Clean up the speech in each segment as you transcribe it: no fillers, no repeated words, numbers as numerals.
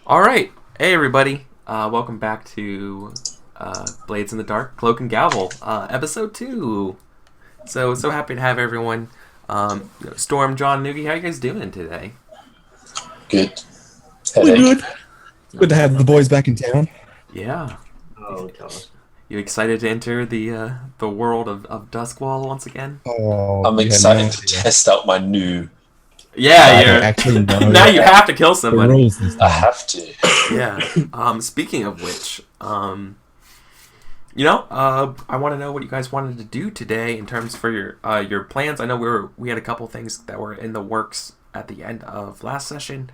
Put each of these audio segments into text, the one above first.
All right, hey everybody, welcome back to Blades in the Dark, Cloak and Gavel, episode 2. So happy to have everyone. Storm, John, Noogie, how you guys doing today? Good. We're Headache. good. Good to have the boys back in town. Yeah, Oh god. you excited to enter the world of Duskvol once again? Oh, I'm you have no excited to idea. test out my new. Yeah, I you're actually know now you have to kill the somebody. rules this I time. have to. Yeah. Speaking of which, I want to know what you guys wanted to do today in terms for your plans. I know we had a couple things that were in the works at the end of last session.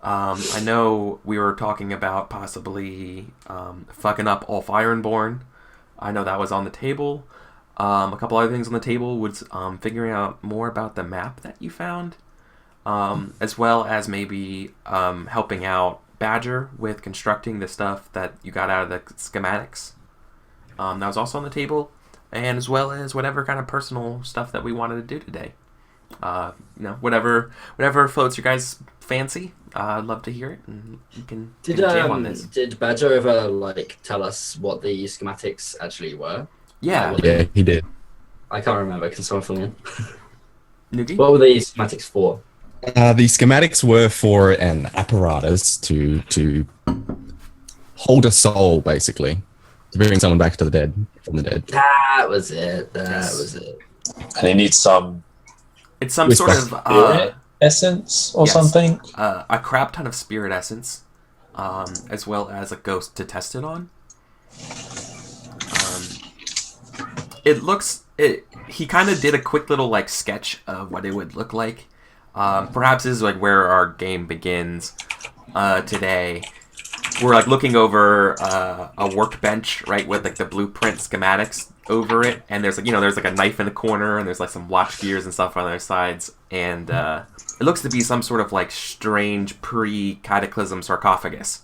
I know we were talking about possibly fucking up Ulf Ironborn. I know that was on the table. A couple other things on the table was figuring out more about the map that you found, as well as maybe helping out Badger with constructing the stuff that you got out of the schematics. That was also on the table, and as well as whatever kind of personal stuff that we wanted to do today. Whatever floats your guys' fancy. I'd love to hear it, and you can jam on this. Did Badger ever tell us what the schematics actually were? Yeah, Yeah, he did. I can't remember. Can someone fill me in? Noogie? What were the schematics for? The schematics were for an apparatus to hold a soul, basically, to bring someone back to the dead from the dead. That was it. That Yes. was it. And it needs some It's some With sort of spirit essence or yes. something. A crap ton of spirit essence, as well as a ghost to test it on. He kind of did a quick little sketch of what it would look like. Perhaps this is where our game begins today. We're looking over a workbench, right, with the blueprint schematics over it, and there's there's a knife in the corner, and there's some watch gears and stuff on their sides, and it looks to be some sort of strange pre-cataclysm sarcophagus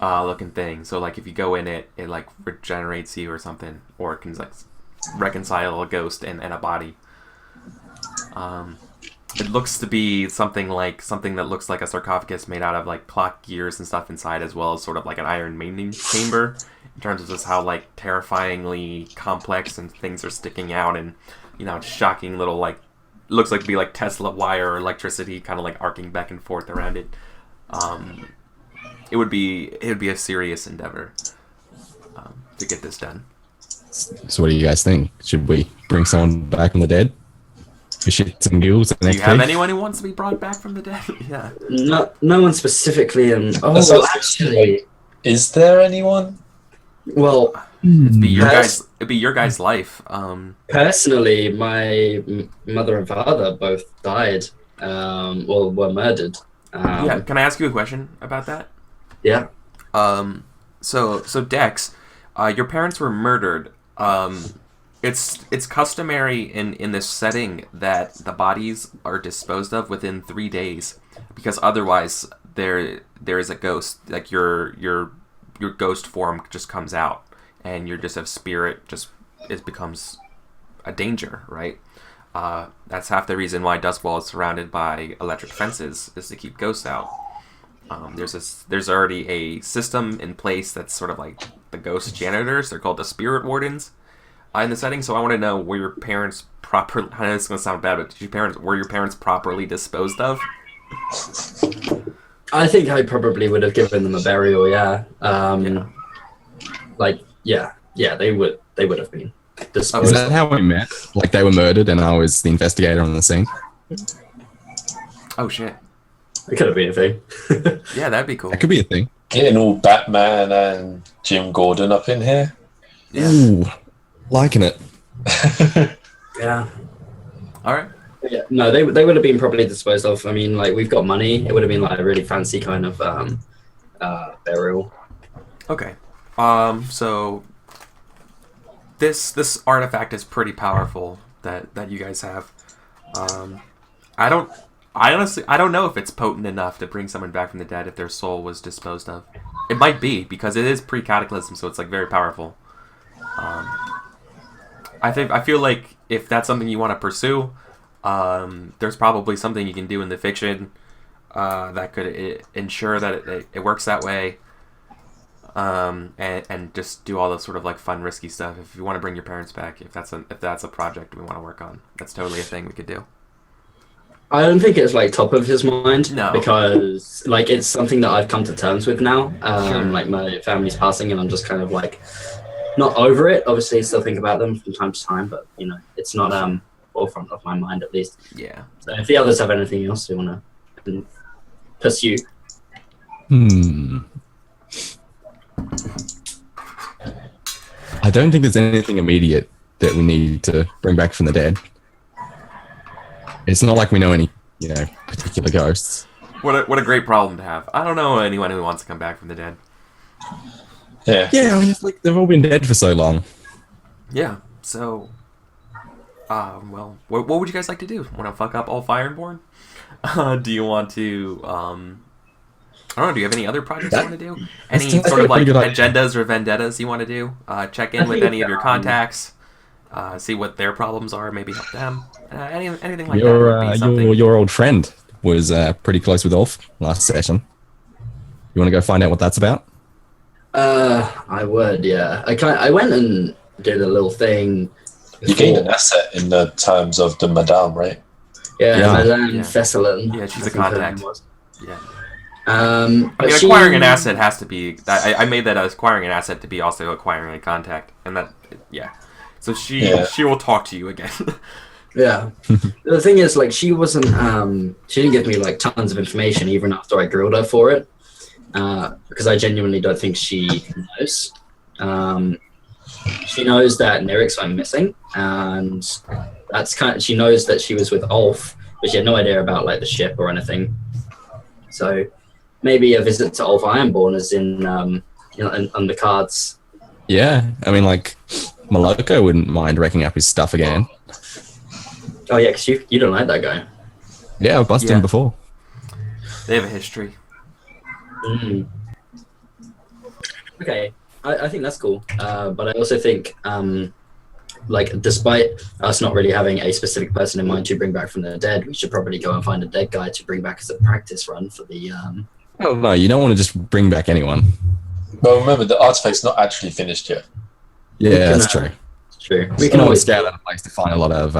looking thing. So if you go in it, it regenerates you or something, or it can reconcile a ghost and a body. It looks to be something that looks like a sarcophagus made out of clock gears and stuff inside, as well as sort of an iron main chamber, in terms of just how terrifyingly complex and things are sticking out, and shocking little looks like to be Tesla wire or electricity kind of arcing back and forth around it. It would be a serious endeavor to get this done. So, what do you guys think? Should we bring someone back from the dead? For shits and giggles? Do you have anyone who wants to be brought back from the dead? Yeah. No one specifically. And That sounds Is there anyone? well, It'd be your Yes. guys. It'd be your guys' life. personally, my mother and father both died, or were murdered. Yeah. Can I ask you a question about that? Yeah. So Dex, your parents were murdered. It's customary in this setting that the bodies are disposed of within 3 days, because otherwise there is a ghost. Your ghost form just comes out, and your just of spirit it becomes a danger, right? That's half the reason why Duskvol is surrounded by electric fences, is to keep ghosts out. There's already a system in place that's sort of like the ghost janitors. They're called the spirit wardens in the setting. So I want to know, were your parents properly? I know this is gonna sound bad, but were your parents properly disposed of? I think I probably would have given them a burial. Yeah. Yeah, they would have been disposed. Is that how we met? They were murdered and I was the investigator on the scene? Oh shit! It could have been a thing. Yeah, that'd be cool. That could be a thing. Getting all Batman and Jim Gordon up in here. Yeah. Ooh, liking it. Yeah. All right. Yeah. No, they would have been probably disposed of. I mean, we've got money. It would have been a really fancy kind of burial. Okay. So this artifact is pretty powerful that you guys have. I honestly don't know if it's potent enough to bring someone back from the dead if their soul was disposed of. It might be, because it is pre-cataclysm, so it's very powerful. I feel like if that's something you want to pursue, there's probably something you can do in the fiction that could ensure that it works that way. And just do all the sort of like fun, risky stuff. If you want to bring your parents back, if that's a project we want to work on, that's totally a thing we could do. I don't think it's like top of his mind. No. Because like it's something that I've come to terms with now. Sure. Like my family's passing, and I'm just kind of like not over it. Obviously, still think about them from time to time, but you know, it's not forefront of my mind at least. Yeah. So if the others have anything else they want to pursue. I don't think there's anything immediate that we need to bring back from the dead. It's not like we know any, particular ghosts. What a great problem to have. I don't know anyone who wants to come back from the dead. Yeah. Yeah, I mean, it's like they've all been dead for so long. Yeah. So, well, what would you guys like to do? Want to fuck up all Fireborn? Do you want to? I don't know. Do you have any other projects you want to do? Any sort of like agendas or vendettas you want to do? Check in with any of your contacts. See what their problems are. Maybe help them. Anything like that. Your old friend was pretty close with Ulf last session. You want to go find out what that's about? I would, yeah. I went and did a little thing. You gained an asset in the terms of the Madame, right? Yeah, Yeah. Madame Yeah. Fesselin. Yeah, she's I a think her contact. name was. Yeah. I I mean, acquiring an asset has to be. I made that acquiring an asset to be also acquiring a contact, and that, yeah. So she will talk to you again. Yeah. The thing is, like, she wasn't. She didn't give me like tons of information even after I grilled her for it, because I genuinely don't think she knows. She knows that Nerix went missing, and she knows that she was with Ulf, but she had no idea about like the ship or anything. So maybe a visit to Ulf Ironborn is in on the cards. Yeah, I mean, like, Maloko wouldn't mind wrecking up his stuff again. Oh yeah, because you don't like that guy. Yeah, I've busted him before. They have a history. Mm. Okay, I think that's cool. But I also think, like, despite us not really having a specific person in mind to bring back from the dead, we should probably go and find a dead guy to bring back as a practice run for the. Oh no, you don't want to just bring back anyone. Well, remember, the artifact's not actually finished yet. Yeah, that's true. True. We can always scout out a place to find a lot of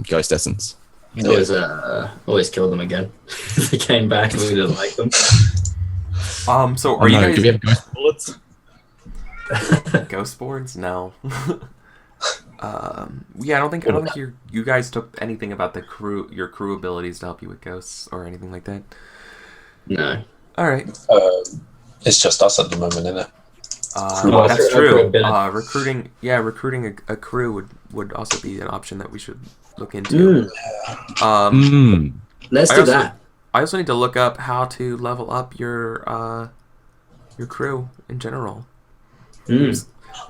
ghost essence. Always kill them again. They came back and we didn't like them. So are you guys do we have ghost bullets? ghost boards? No. Yeah, I don't think you guys took anything about your crew abilities to help you with ghosts or anything like that. No. All right. It's just us at the moment, isn't it? That's true. Recruiting a crew would also be an option that we should look into. Let's do that. I also need to look up how to level up your crew in general.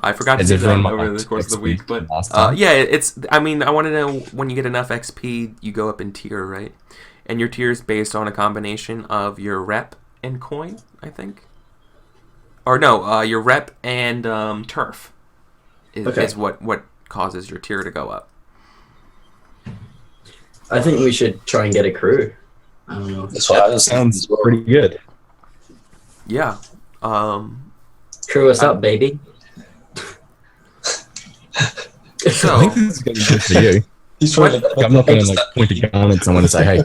I forgot to do that over the course of the week, but I want to know when you get enough XP, you go up in tier, right? And your tier is based on a combination of your rep and coin, I think. Or no, your rep and turf is what causes your tier to go up. I think we should try and get a crew. I don't know. That sounds pretty good. Yeah. Crew us up, baby. So I think this is going to be good for you. I'm not going to point a gun at someone and say, "Hey."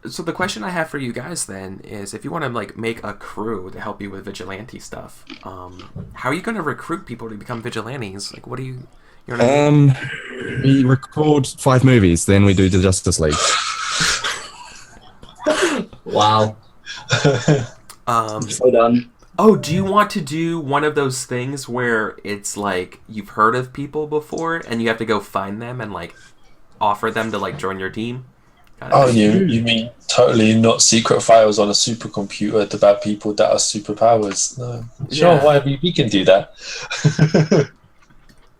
So the question I have for you guys then is, if you want to like make a crew to help you with vigilante stuff, how are you going to recruit people to become vigilantes? Like, what do you? You know what I mean? We record 5 movies, then we do the Justice League. Wow. So done. Oh, do you want to do one of those things where it's like you've heard of people before and you have to go find them and like offer them to like join your team? Oh, you mean totally not secret files on a supercomputer about people that are superpowers? No. Sure, we can do that.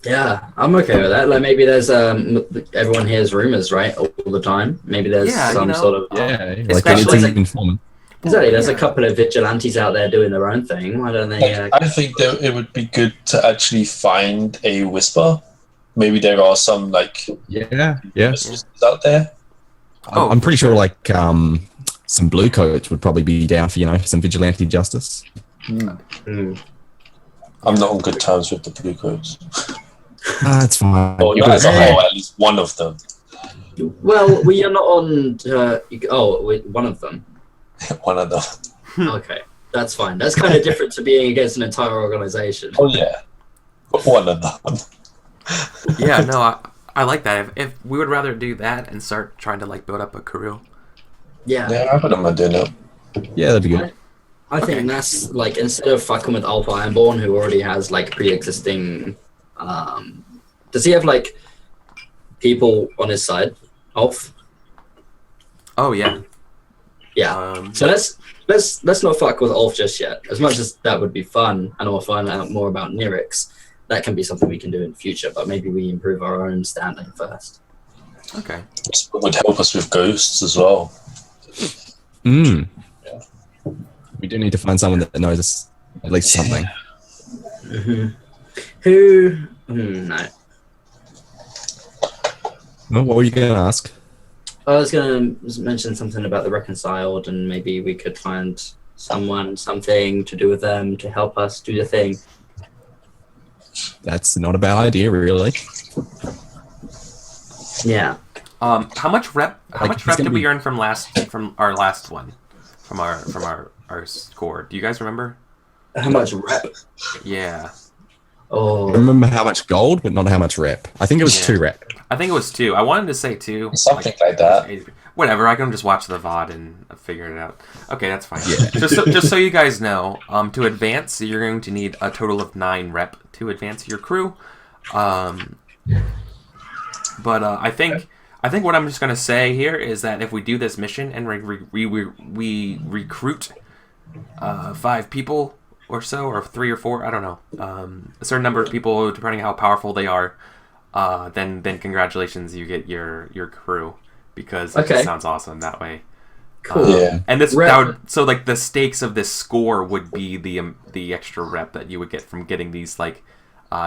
Yeah, I'm okay with that. Like, maybe there's everyone hears rumors, right, all the time. Maybe there's sort of especially like informant. Exactly. There's a couple of vigilantes out there doing their own thing. Why don't they? I think that it would be good to actually find a whisper. Maybe there are some whispers out there. I'm pretty sure like some blue coats would probably be down for, some vigilante justice. I'm not on good terms with the blue coats. It's fine. Or not as a whole, at least one of them. Well, we are not on. One of them. One of them. Okay, that's fine. That's kind of different to being against an entire organization. Oh yeah, but one of them. Yeah, no, I like that. If we would rather do that and start trying to like build up a crew. Yeah, I wouldn't mind doing that. Yeah, that'd be good. I think that's like, instead of fucking with Alpha Ironborn, who already has like pre-existing. Does he have like people on his side? Alf? Oh yeah. Yeah. So let's not fuck with Ulf just yet. As much as that would be fun, and I'll find out more about Nirix, that can be something we can do in the future. But maybe we improve our own standing first. Okay. It would help us with ghosts as well. Yeah. We do need to find someone that knows us at least something. Who? No. Well, what were you going to ask? I was going to mention something about the reconciled, and maybe we could find something to do with them to help us do the thing. That's not a bad idea, really. Yeah. How much rep did we earn from our last one? From our score. Do you guys remember? How much rep? Yeah. Oh. I remember how much gold, but not how much rep. I think it was 2 rep. I think it was 2. I wanted to say 2. Something like that. Whatever. I can just watch the VOD and figure it out. Okay, that's fine. Yeah. Just so you guys know, to advance, you're going to need a total of 9 rep to advance your crew. But I think what I'm just going to say here is that if we do this mission and we recruit 5 people or so, or 3 or 4, I don't know, a certain number of people, depending on how powerful they are, then congratulations, you get your crew, because it just sounds awesome that way. Cool. Yeah. And so like the stakes of this score would be the extra rep that you would get from getting these like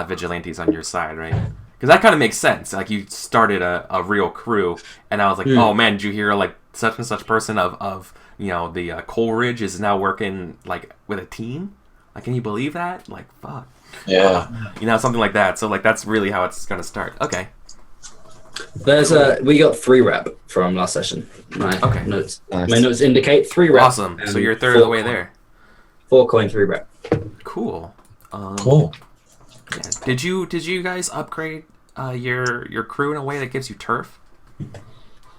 vigilantes on your side, right? Because that kind of makes sense. Like, you started a real crew, and I was like, oh man, did you hear like such and such person of the Coleridge is now working like with a team? Like, can you believe that? Like, fuck. Yeah. Something like that. So like that's really how it's gonna start. Okay. We got 3 rep from last session. My notes. Nice. My notes indicate 3 rep. Awesome. So you're a third of the way there. 4 coin, 3 rep. Cool. Cool. Yeah. Did you guys upgrade your crew in a way that gives you turf?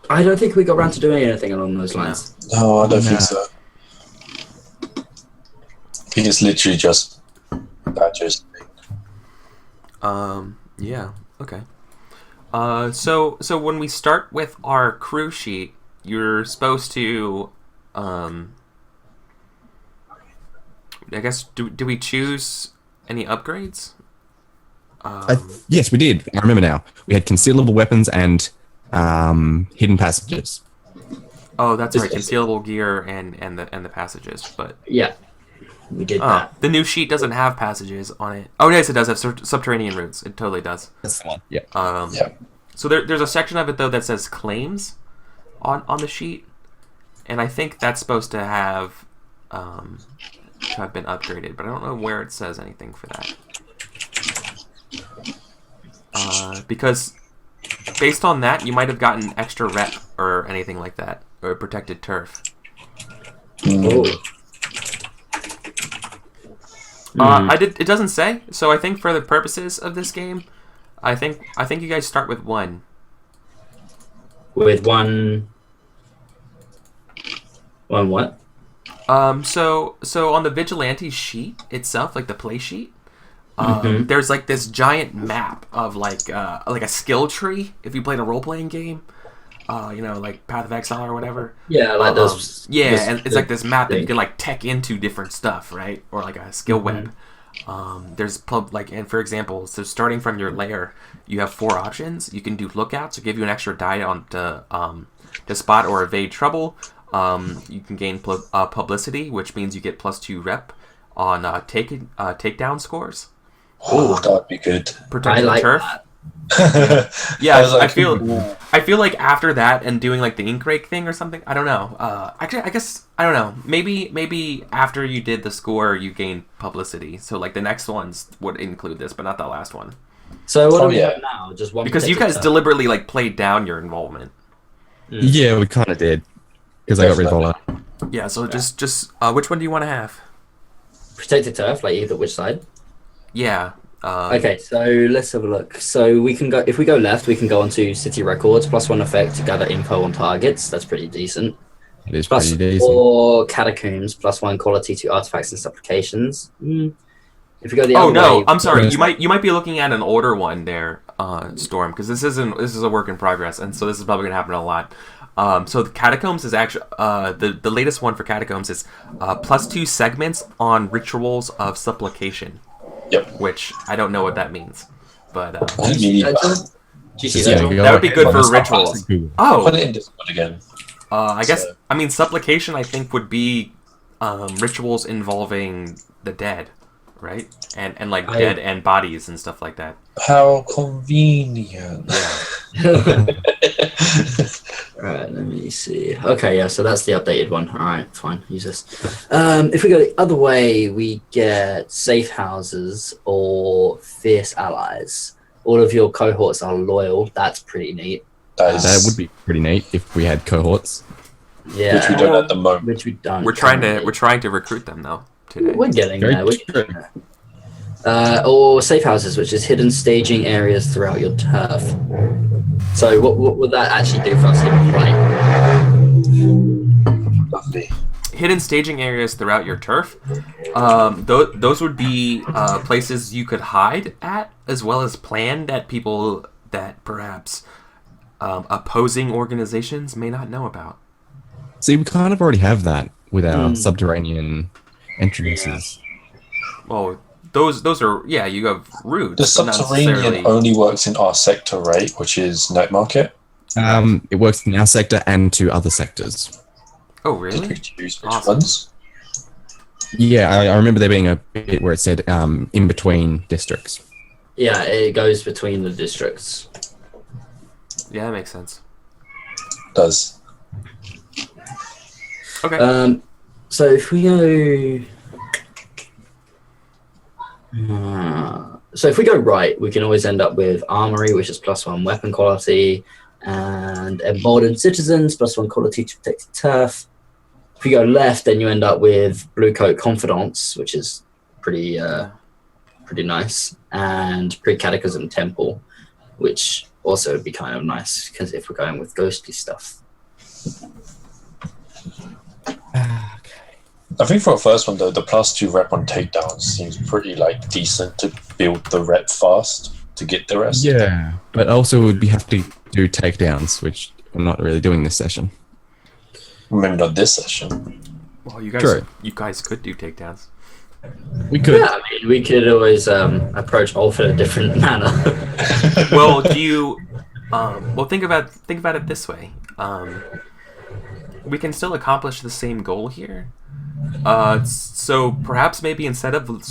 I don't think we got around to doing anything along those lines. No, I don't think so. I think it's literally just badges. Yeah. Okay. So when we start with our crew sheet, you're supposed to, I guess, do we choose any upgrades? Yes, we did. I remember now. We had concealable weapons and hidden passages. Oh, that's right. Concealable gear and the passages, but Yeah, we did that. the new sheet doesn't have passages on it. Oh, yes, it does have subterranean routes. It totally does. That's the one. Yeah. Yeah. So there's a section of it though that says claims on the sheet, and I think that's supposed to have been upgraded, but I don't know where it says anything for that. Because based on that, you might have gotten extra rep or anything like that, or protected turf. Oh. It doesn't say, so I think for the purposes of this game, I think you guys start with 1. With one what? So on the vigilante sheet itself, like the play sheet, there's like this giant map of like a skill tree. If you played a role playing game, like Path of Exile or whatever. Yeah, like those. And it's like this map that you can like tech into different stuff, right? Or like a skill web. There's and for example, so starting from your lair, you have 4 options. You can do lookouts to give you an extra die to spot or evade trouble. You can gain publicity, which means you get +2 rep on takedown scores. Oh, that would be good. Protected turf. Yeah, I was like, I feel like after that and doing like the ink rake thing or something, I don't know. Actually, I guess I don't know. Maybe after you did the score, you gained publicity. So like the next ones would include this, but not the last one. So what do we have now? Just one. Because you guys deliberately like played down your involvement. Yeah, we kind of did because I got rid of all that. Yeah. So just which one do you want to have? Protected turf, like either which side. Yeah. Okay, so let's have a look. So we can go if we go left, we can go onto city records +1 effect to gather info on targets. That's pretty decent. It is pretty decent. Or catacombs +1 quality to artifacts and supplications. If we go the other way, I'm sorry. You might be looking at an older one there, Storm, because this is a work in progress, and so this is probably gonna happen a lot. So the catacombs is actually the latest one for catacombs is +2 segments on rituals of supplication. Yep. Which I don't know what that means, but do you see that? that would be good for rituals. Oh, put it in Discord again. I guess I mean supplication. I think would be rituals involving the dead, right? And like dead and bodies and stuff like that. How convenient. Yeah. Alright, let me see. Okay, yeah, so that's the updated one. Alright, fine, use this. If we go the other way, we get safe houses or fierce allies. All of your cohorts are loyal. That's pretty neat. That would be pretty neat if we had cohorts. Yeah, which we don't at the moment. Which we don't. We're trying to recruit them though today. We're getting there. Or safe houses, which is hidden staging areas throughout your turf. So what would that actually do for us if we play? Lovely. Hidden staging areas throughout your turf. Those would be places you could hide at, as well as planned at people that perhaps opposing organizations may not know about. See, we kind of already have that with our subterranean entrances. Well, those are you have routes. The subterranean only works in our sector, right? Which is Night Market. It works in our sector and 2 other sectors. Oh, really? Did we choose which ones? Yeah, I remember there being a bit where it said in between districts. Yeah, it goes between the districts. Yeah, that makes sense. It does. Okay. So if we go... so if we go right, we can always end up with Armory, which is +1 weapon quality, and Emboldened Citizens, +1 quality to protect turf. If you go left, then you end up with Blue Coat Confidants, which is pretty nice, and Pre-Catechism Temple, which also would be kind of nice, because if we're going with ghostly stuff. I think for a first one though, the +2 rep on takedowns seems pretty decent to build the rep fast to get the rest. Yeah, but also we have to do takedowns, which I'm not really doing this session. Maybe not this session. Well, you guys could do takedowns. We could. Yeah, I mean, we could always approach Ulf in a different manner. Well, do you? Well, think about it this way. We can still accomplish the same goal here. So perhaps maybe instead of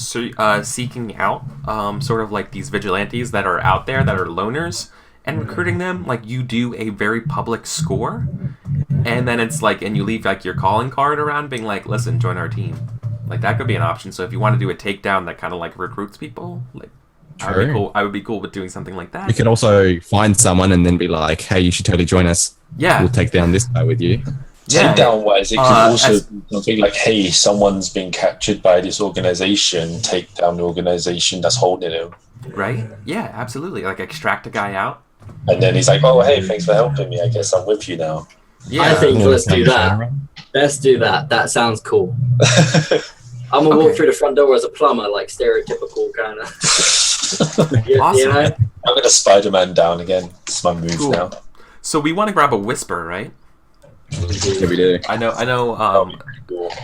seeking out sort of like these vigilantes that are out there that are loners and recruiting them, like you do a very public score, and then it's like, and you leave like your calling card around being like, listen, join our team. Like that could be an option. So if you want to do a takedown that kind of like recruits people, like I would be cool with doing something like that. We could also find someone and then be like, hey, you should totally join us. Yeah. We'll take down this guy with you. Takedown wise, it could also be something like, hey, someone's been captured by this organization, take down the organization that's holding him. Right? Yeah, absolutely. Like extract a guy out. And then he's like, oh, hey, thanks for helping me. I guess I'm with you now. Yeah. I think let's do that. Let's do that. That sounds cool. I'm going to walk through the front door as a plumber, like stereotypical kind of. Awesome. You know? I'm going to Spider-Man down again. It's my move now. So we want to grab a Whisper, right? Yeah, we do. I know. I know a guy.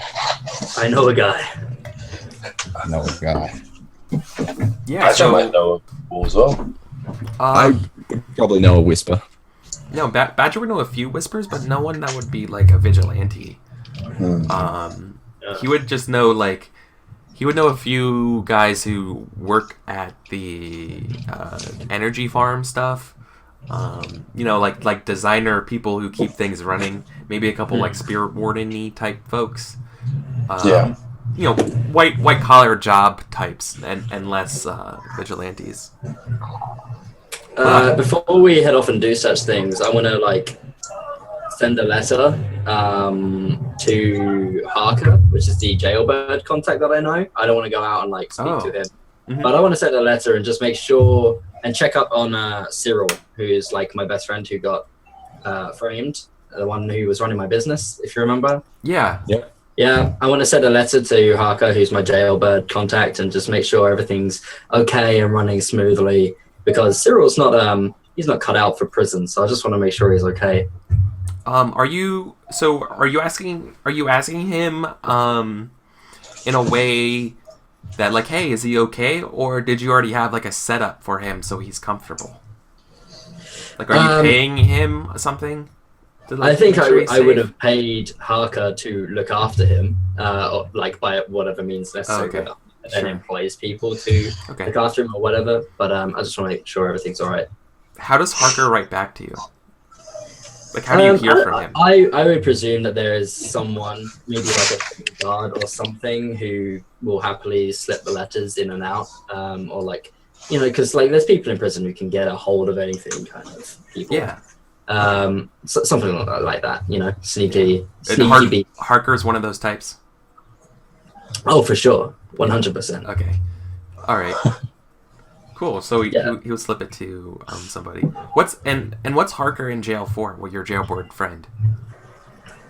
I know a guy. Yeah, I might know a ball as well. I probably know a Whisper. No, Badger would know a few Whispers, but no one that would be like a vigilante. He would just know like He would know a few guys who work at the energy farm stuff. You know, like designer people who keep things running. Maybe a couple like spirit warden-y type folks. Yeah. You know, white collar job types and less vigilantes. Before we head off and do such things, I want to like send a letter to Harker, which is the jailbird contact that I know. I don't want to go out and like speak to him, but I want to send a letter and just make sure and check up on Cyril, who is like my best friend who got framed, the one who was running my business, if you remember. Yeah. Yeah. Yeah, I want to send a letter to Harker, who's my jailbird contact, and just make sure everything's okay and running smoothly. Because Cyril's not he's not cut out for prison, so I just want to make sure he's okay. Are you asking him in a way that like, hey, is he okay, or did you already have like a setup for him so he's comfortable? Like, are you paying him something? To, like, I think I he's would safe? have paid Harker to look after him, or, like by whatever means necessary. Okay. And then Sure. employs people to Okay. look after him or whatever. But I just want to make sure everything's all right. How does Harker write back to you? Like, how do you hear from him? I would presume that there is someone, maybe like a guard or something, who will happily slip the letters in and out, or like, you know, because like there's people in prison who can get a hold of anything, kind of people. Yeah. Something like that, you know, sneaky And beat. Harker's one of those types. Oh, for sure, 100%. Okay. All right. Cool. So he would slip it to somebody. What's Harker in jail for? Well, your jailboard friend.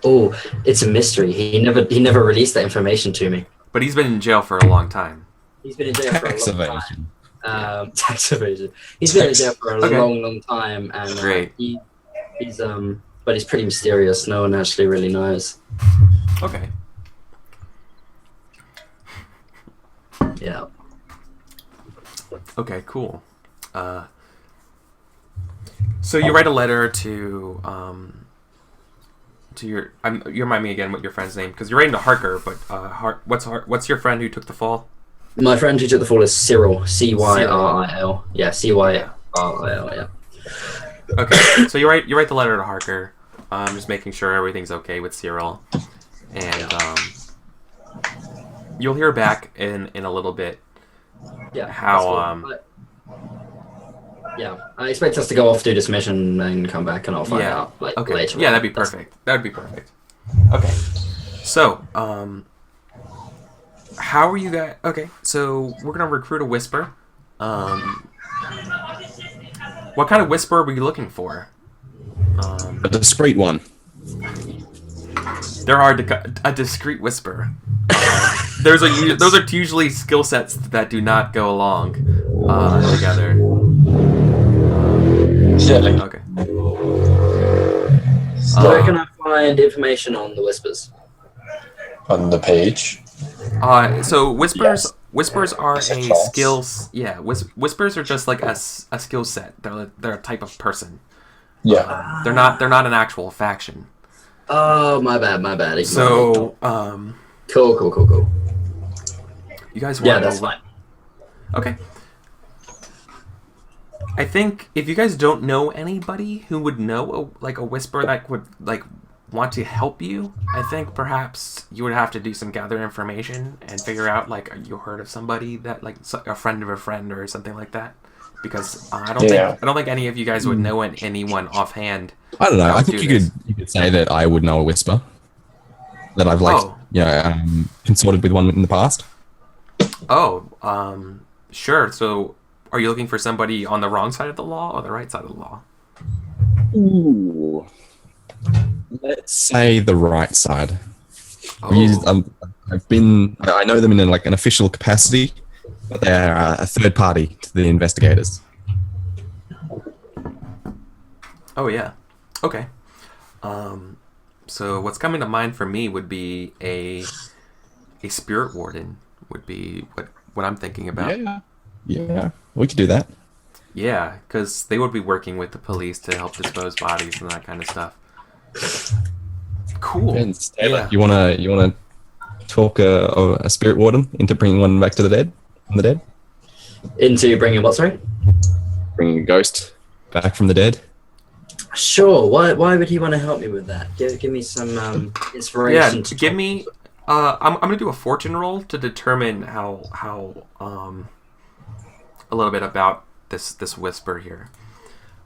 Oh, it's a mystery. He never released that information to me. But he's been in jail for a long time. He's been in jail for a Tax long evasion. time. Tax evasion. He's been in jail for a Okay. long time, and Great. but he's pretty mysterious. No one actually really knows. Okay. Yeah. Okay. Cool. So you write a letter to your. You remind me again what your friend's name, because you're writing to Harker, but what's your friend who took the fall? My friend who took the fall is Cyril. Cyril. Yeah, Cyril. Yeah. Okay. So you write the letter to Harker. Just making sure everything's okay with Cyril, and you'll hear back in a little bit. Yeah. How that's cool. Yeah, I expect us to go off, do this mission, and come back, and I'll find out like okay. later. Yeah, on. that'd be perfect. That'd be perfect. Okay. So, how are you guys? Okay, so we're gonna recruit a whisper. What kind of whisper are we looking for? A discreet one. There are a discreet whisper. Those are usually skill sets that do not go along together. Yeah. Okay. Where can I find information on the whispers? On the page. So whispers. Yes. Whispers are It's a a class. skills. Yeah, whispers are just like a skill set. They're a type of person. Yeah. They're not an actual faction. Oh, my bad. Ignore me. So Cool. you guys Yeah, want that's to fine. Okay. I think if you guys don't know anybody who would know a whisper that would like want to help you, I think perhaps you would have to do some gather information and figure out like you heard of somebody that like a friend of a friend or something like that. Because I don't think any of you guys would know anyone offhand. I don't know. I Let's think do you this. could say that I would know a whisper. That I've consorted with one in the past. Oh, sure. So, are you looking for somebody on the wrong side of the law or the right side of the law? Ooh. Let's say the right side. Oh, I know them in like an official capacity, but they're a third party to the investigators. oh yeah. Okay. So what's coming to mind for me would be a spirit warden would be what I'm thinking about. Yeah, we could do that. Yeah, because they would be working with the police to help dispose bodies and that kind of stuff. Cool. Vince, Taylor, you wanna talk a spirit warden into bringing one back to the dead? From the dead? Into bringing what, sorry? Bringing a ghost back from the dead? Sure. Why would he want to help me with that? Give me some inspiration. Yeah, give me. I'm gonna do a fortune roll to determine how a little bit about this whisper here.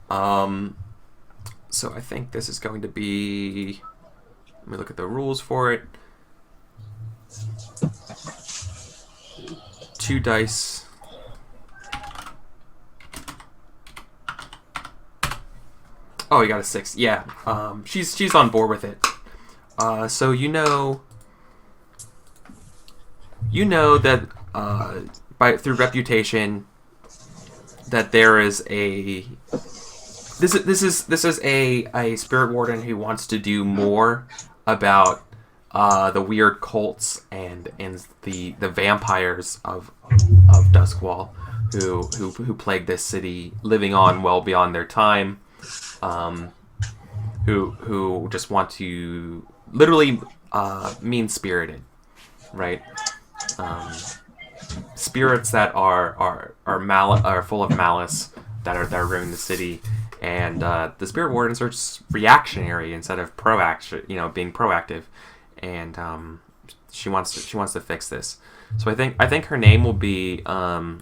So I think this is going to be. Let me look at the rules for it. 2 dice. Oh, you got a 6. Yeah. She's on board with it. So you know that through reputation that there is a this is a spirit warden who wants to do more about the weird cults and the vampires of Duskvol who plague this city, living on well beyond their time. Who just want to literally mean-spirited, right? Spirits that are full of malice that are ruining the city, and the spirit wardens are just reactionary instead of being proactive, and she wants to fix this. So I think her name will be I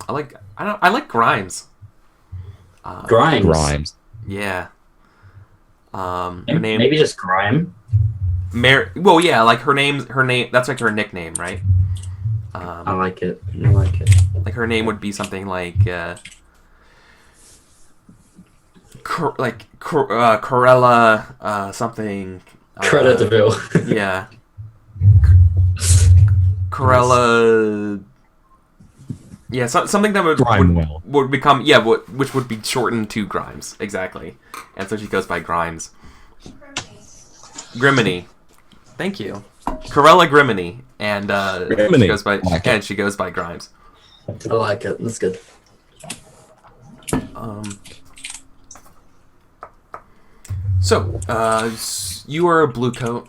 like Grimes. Grimes. Yeah. Her name. Maybe just Grime. Well, yeah, like her name. That's like her nickname, right? I like it. Like her name would be something like Corella something. Credit DeVille. Yeah. Corella. Yeah, something that would become which would be shortened to Grimes, exactly, and so she goes by Grimes. Griminy, thank you, Corella Griminy, and she goes by Grimes. I like it. That's good. So you are a blue coat,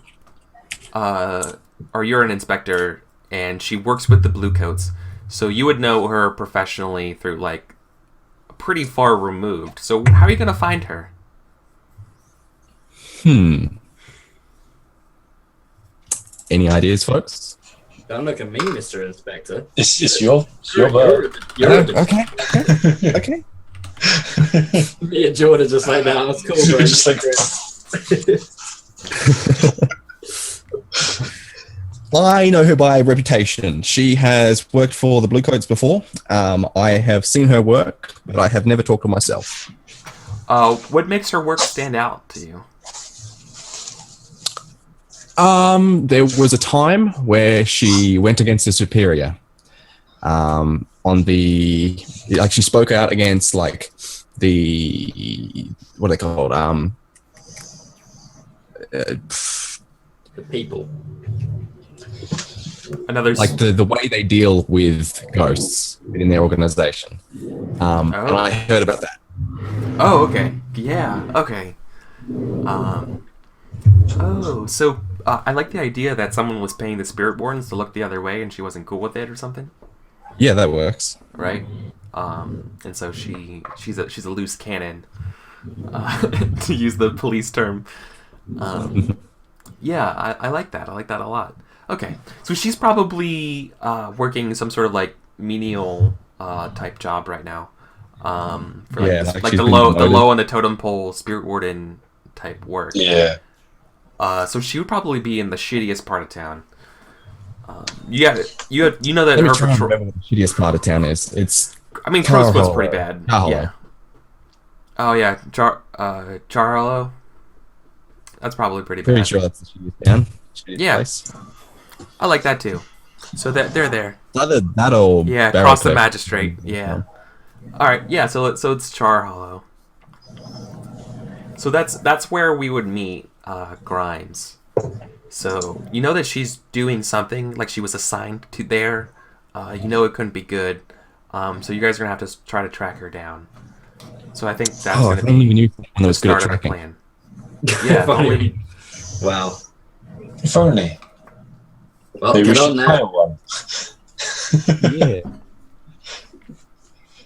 or you're an inspector, and she works with the blue coats. So you would know her professionally through, like, pretty far removed. So how are you going to find her? Any ideas, folks? Don't look at me, Mr. Inspector. It's your bird. Okay. Okay. Me and Jordan just like that. That's cool, bro. Just like I know her by reputation. She has worked for the Bluecoats before. I have seen her work, but I have never talked to myself. What makes her work stand out to you? There was a time where she went against a superior. She spoke out against what are they called? The people. The way they deal with ghosts in their organization. And I heard about that. Oh, okay. Yeah, okay. So I like the idea that someone was paying the spirit wardens to look the other way and she wasn't cool with it or something. Yeah, that works. Right? And so she's a loose cannon, to use the police term. Yeah, I like that. I like that a lot. Okay, so she's probably working some sort of like menial type job right now. The low on the totem pole spirit warden type work. Yeah. So she would probably be in the shittiest part of town. You know that Let me her try and patrol. remember what the shittiest part of town is. It's Crowsfoot's pretty bad. Charhollow. Yeah. Oh yeah, Charhollow. That's probably pretty bad. Pretty sure that's the shittiest town. Yeah. Place. I like that too. So they're there. Either that or cross the magistrate. Yeah. All right. Yeah. So it's Charhollow. So that's where we would meet Grimes. So you know that she's doing something, like she was assigned to there. You know it couldn't be good. So you guys are gonna have to try to track her down. So I think that's gonna be the start of the plan. Yeah. Wow. If only. Well, Maybe we get on should that. hire one. Yeah.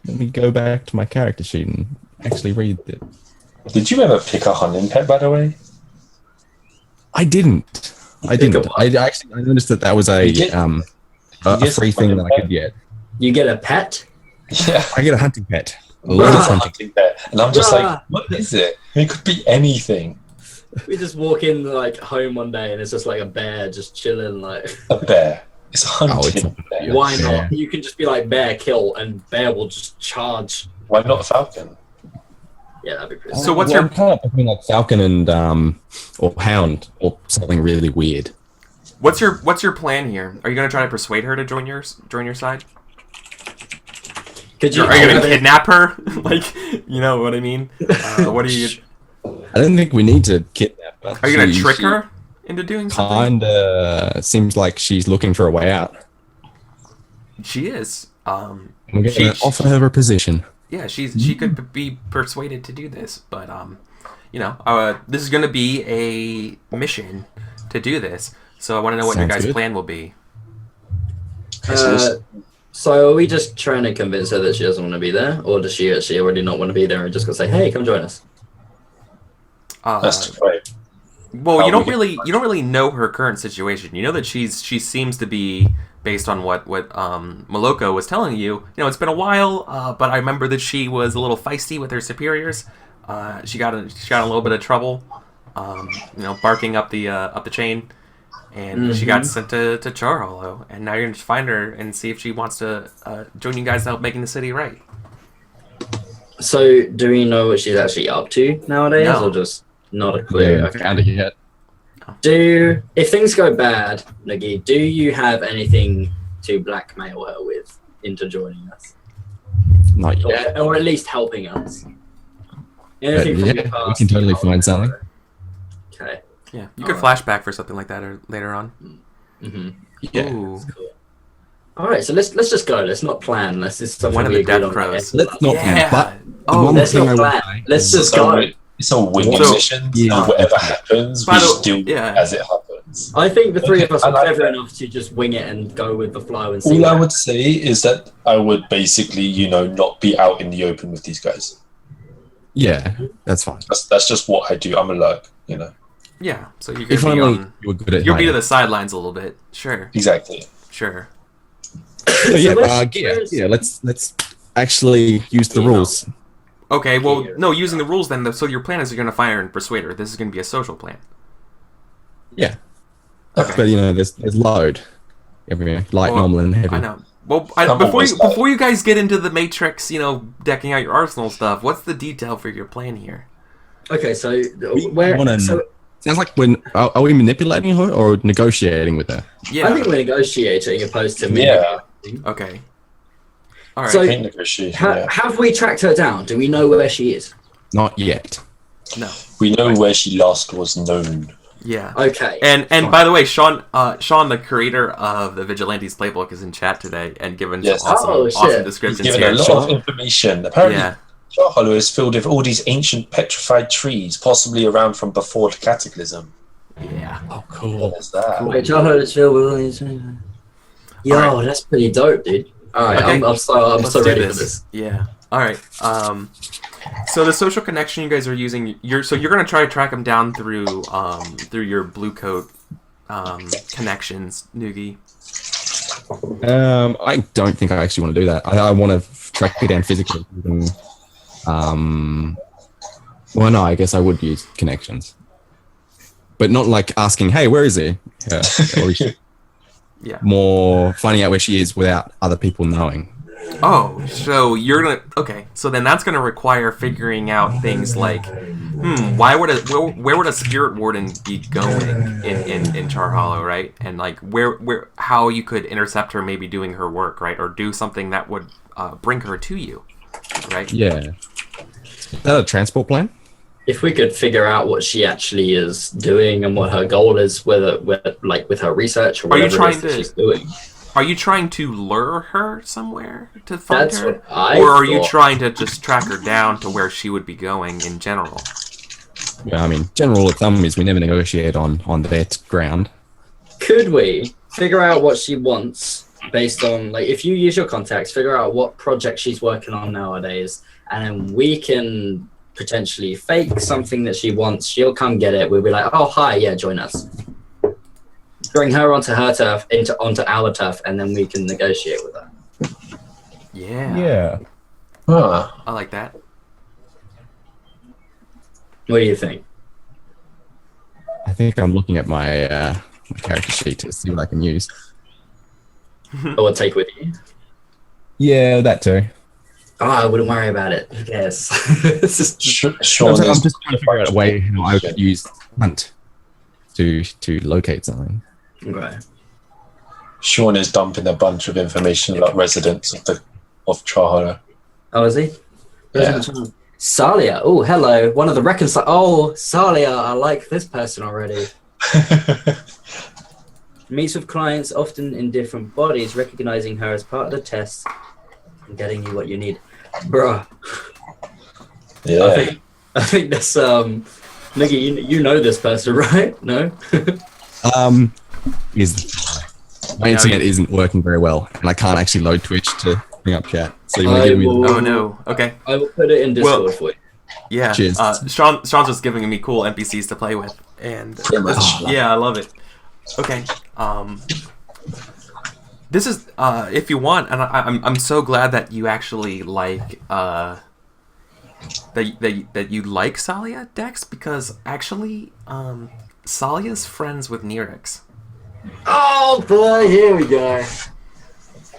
Let me go back to my character sheet and actually read it. Did you ever pick a hunting pet, by the way? I didn't. I noticed that was a get free thing that I could get. You get a pet? Yeah. I get a hunting pet. A What lot is of a hunting. hunting pet? And I'm just Ah. like, what is it? It could be anything. We just walk in like home one day and it's just like a bear just chilling like A bear. It's a hunting it's a bear. why Yeah. not? You can just be like bear kill and bear will just charge. Why not a falcon? Yeah, that'd be pretty So what's your- I'm kind of between like falcon and or hound or something really weird. What's your plan here? Are you gonna try to persuade her to join your side? Could you Are you gonna kidnap her? Like, you know what I mean? What are you? I don't think we need to kidnap her. Are you gonna trick her into doing something? Kinda seems like she's looking for a way out. She is. We're gonna offer her a position. Yeah, she could be persuaded to do this, but this is gonna be a mission to do this. So I want to know what your Sounds guys' good. plan will be. So are we just trying to convince her that she doesn't want to be there, or does she actually already not want to be there and just gonna say, "Hey, come join us"? That's right. Well, you don't really know her current situation. You know that she seems to be, based on what Moloko was telling you. You know, it's been a while, but I remember that she was a little feisty with her superiors. She got in a little bit of trouble. Barking up the chain, and she got sent to Char Hollow. And now you're gonna find her and see if she wants to join you guys to help making the city right. So do we know what she's actually up to nowadays, No. or just not a clue? Yeah, Okay. found it yet. If things go bad, Nagi, do you have anything to blackmail her with into joining us, Not yet. or at least helping us? But Anything from yeah, your we past can totally you find something. Okay. Yeah, you could Alright. flashback for something like that or later on. Mm-hmm. Yeah. Ooh. Cool. All right, so let's just go. Let's not plan. Let's just something One of we the agreed death on. crows. Let's not Yeah. plan. But Oh, one let's thing not I would plan. say Let's is- just go. It's a wing So- mission. Yeah. And whatever happens, we By the- just deal with yeah. it as it happens. I think the three of us I are like clever that. enough to just wing it and go with the flow and see. All what I would say is that I would basically, not be out in the open with these guys. Yeah, that's fine. That's just what I do. I'm a lurk, Yeah, so you're If gonna be only on. you were good at You'll be to hiding. the sidelines a little bit. Sure, Exactly. sure. So yeah, where's- yeah. Let's actually use the Yeah. rules. Okay, well, Here. no, using the rules then. So your plan is you're gonna fire and persuade her. This is gonna be a social plan. Yeah, Okay. but there's load everywhere, light, Well, normal, and heavy. I know. Well, I'm always before you guys get into the Matrix, decking out your arsenal stuff, what's the detail for your plan here? Okay, so We where? wanna- So Sounds like are we manipulating her or negotiating with her? Yeah. I think we're negotiating opposed to Yeah. Okay. All right. So- Ain't negotiation, yeah. Have we tracked her down? Do we know where she is? Not yet. no. We know where she last was known. Yeah. Okay. And fine. by the way, Sean, the creator of the Vigilantes playbook, is in chat today and given Yes. some awesome, Oh, shit. awesome He's descriptions given here. a lot of information. Apparently, Yeah. Char Hollow is filled with all these ancient petrified trees, possibly around from before the Cataclysm. Yeah. Oh, cool. What is that? Wait, childhood is filled with all these. Yo, Alright. that's pretty dope, dude. All right, Okay. I'm so Let's do ready for this. Yeah. All right. So the social connection you guys are using, you're gonna try to track them down through your blue coat connections, Noogie. I don't think I actually want to do that. I want to track it down physically. Well, no, I guess I would use connections, but not like asking, "Hey, where is he?" Or Yeah. more finding out where she is without other people knowing. Oh, so you're gonna so then that's gonna require figuring out things like, where would a spirit warden be going in Char Hollow, right? And like where how you could intercept her, maybe doing her work, right, or do something that would bring her to you, right? Yeah. Is that a transport plan? If we could figure out what she actually is doing and what her goal is, with her research or Are you whatever trying it is that to- she's doing. Are you trying to lure her somewhere to find That's her, what I or are you thought. trying to just track her down to where she would be going in general? Yeah, I mean, general rule of thumb is we never negotiate on that ground. Could we figure out what she wants based on, like, if you use your contacts, figure out what project she's working on nowadays, and then we can potentially fake something that she wants. She'll come get it. We'll be like, oh, hi, yeah, join us. Bring her onto her turf, onto our turf, and then we can negotiate with her. Yeah. Yeah. Huh. I like that. What do you think? I think I'm looking at my, my character sheet to see what I can use. Or take with you? Yeah, that too. Oh, I wouldn't worry about it. Who cares? Sean I'm is just trying to figure out a way how I could use hunt to locate something. Okay. Sean is dumping a bunch of information about residents of Trahara. Oh, is he? Yeah. Salia. Oh, hello. One of the Oh, Salia. I like this person already. Meets with clients often in different bodies, recognizing her as part of the test and getting you what you need. Bruh. Yeah. I think that's Nigga, you know this person, right? No? My internet isn't working very well, and I can't actually load Twitch to bring up chat. So you want to give me? Oh no. Okay. I will put it in Discord for you. Yeah. Cheers. Sean's just giving me cool NPCs to play with, and Pretty much. yeah, I love it. Okay. This is if you want, and I'm so glad that you actually like that you like Salia, Dex, because actually Salia's friends with Nerix. Oh boy, here we go.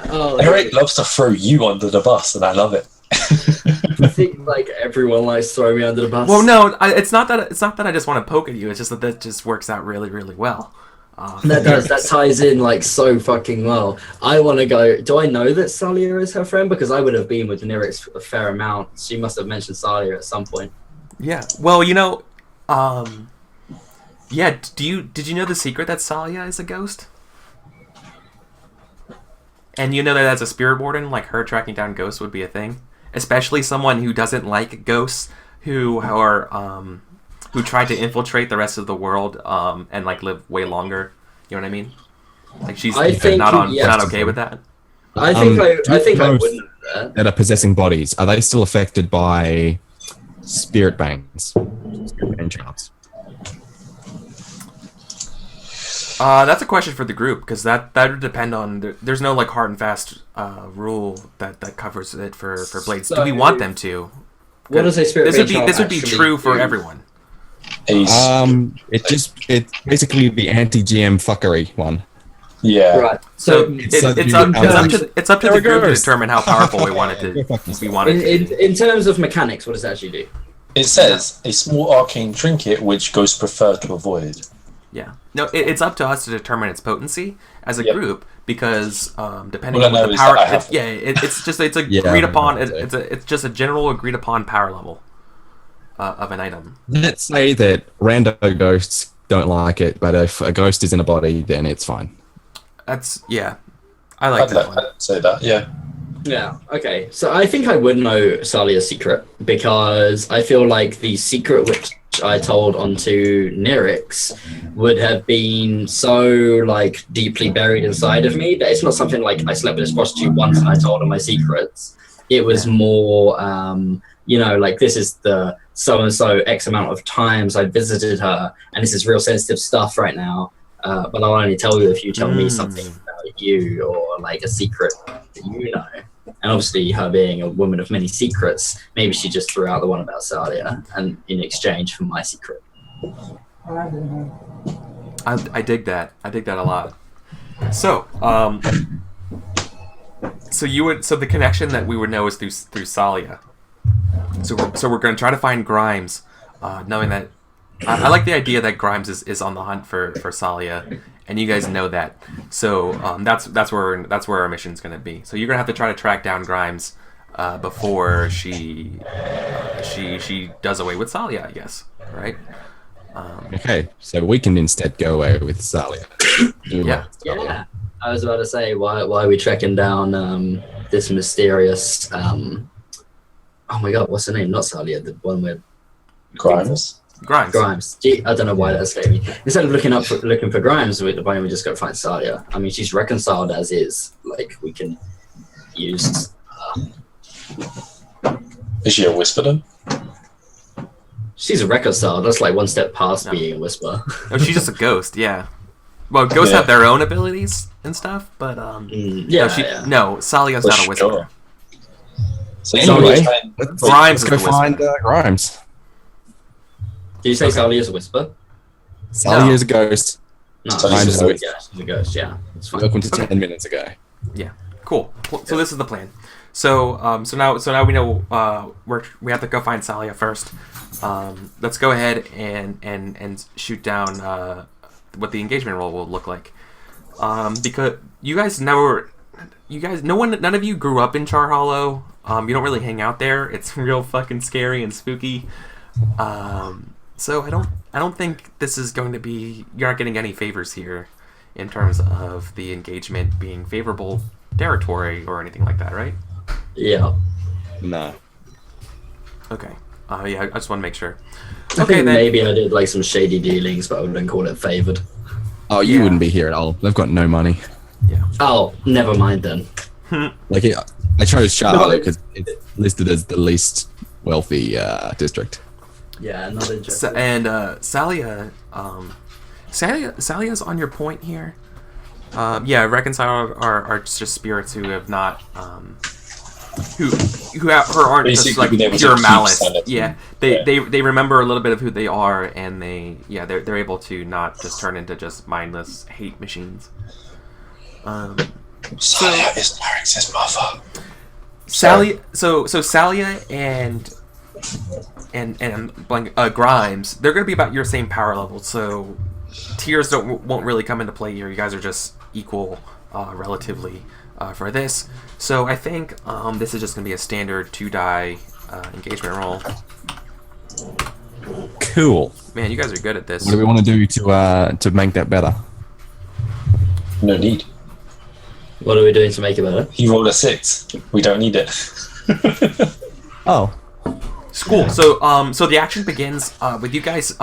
Oh, Eric loves to throw you under the bus, and I love it. I think like everyone likes throwing me under the bus. Well, no, it's not that I just want to poke at you. It's just that just works out really, really well. That ties in like so fucking well. I want to go. Do I know that Salia is her friend? Because I would have been with Nerix a fair amount. She must have mentioned Salia at some point. Yeah. Well, yeah. Did you know the secret that Salia is a ghost? And you know that as a spirit warden, like her tracking down ghosts would be a thing, especially someone who doesn't like ghosts, who tried to infiltrate the rest of the world, and like live way longer. You know what I mean? Like she's not okay with that. I think I would know that are possessing bodies. Are they still affected by spirit bangs? Spirit bang charms? That's a question for the group, because that would depend on. There's no like hard and fast rule that covers it for blades. Do we want them to? What does a spirit bang charm This would be actually true for do? everyone. It's basically the anti-GM fuckery one. Yeah. Right. So it's up to the group to determine how powerful we want it to. In terms of mechanics, what does it actually do? It says a small arcane trinket which ghosts prefer to avoid. Yeah. No, it's up to us to determine its potency as a group, because depending Well, on what the I know power, is that I it's agreed upon. It's just a general agreed upon power level of an item. Let's say that rando ghosts don't like it, but if a ghost is in a body, then it's fine. I like that one. I'd say that, yeah. Yeah, okay. So I think I would know Salia's secret, because I feel like the secret which I told onto Nerix would have been so like deeply buried inside of me that it's not something like I slept with this prostitute once and I told her my secrets. It was more, like this is the so-and-so X amount of times I visited her, and this is real sensitive stuff right now. But I'll only tell you if you tell me something about you, or like a secret that you know. And obviously, her being a woman of many secrets, maybe she just threw out the one about Salia, and in exchange for my secret. I dig that. I dig that a lot. So, so the connection that we would know is through Salia. So we're going to try to find Grimes, knowing that I like the idea that Grimes is on the hunt for Salia, and you guys know that. So that's where our mission's going to be. So you're going to have to try to track down Grimes before she does away with Salia, I guess. Right? Okay, so we can instead go away with Salia. Yeah. I was about to say, why are we tracking down this mysterious? Oh my God, what's her name? Not Salia, the one with Grimes. Grimes. Grimes. Gee, I don't know why that escaped me. Instead of looking for Grimes, why don't we just go find Salia? I mean, she's reconciled as is. Like, we can use. Is she a whisper then? She's a reconciled. That's like one step past being a whisper. Oh, she's just a ghost. Yeah. Well, ghosts have their own abilities and stuff, but no, Salia's not a whisper. Sure. So Anyway, Grimes let's is go the whisper. find Grimes. Did you say Salia is a whisper? Salia is a ghost. No, Grimes is a yeah, whisper. she's a ghost. Yeah, it's fine. Welcome to 10 minutes ago. Yeah. Cool. So this is the plan. So now we know we have to go find Salia first. Let's go ahead and shoot down what the engagement roll will look like. Because none of you grew up in Char Hollow. You don't really hang out there. It's real fucking scary and spooky. So I don't think this is going to be. You're not getting any favors here in terms of the engagement being favorable territory or anything like that, right? Yeah. No. Okay. Yeah, I just want to make sure. I Okay, think then. maybe I did like some shady dealings, but I wouldn't call it favored. Oh, you Yeah. wouldn't be here at all. They've got no money. Yeah. Oh, never mind then. Like, I chose Charlotte No. because it's listed as the least wealthy district. Yeah, not interested. Salia's on your point here. Reconciled are just spirits who have not who aren't just Basically like been able to pure keep malice. sanity. Yeah, they remember a little bit of who they are, and they're able to not just turn into just mindless hate machines. Salia is Larynx's mother. Salia, so Salia and Grimes, they're gonna be about your same power level. So tiers won't really come into play here. You guys are just equal, relatively, for this. So I think this is just gonna be a standard 2-die engagement roll. Cool. Man, you guys are good at this. What do we want to do to make that better? No need. What are we doing to make it better? He rolled a 6. We don't need it. Oh. Cool. So the action begins with you guys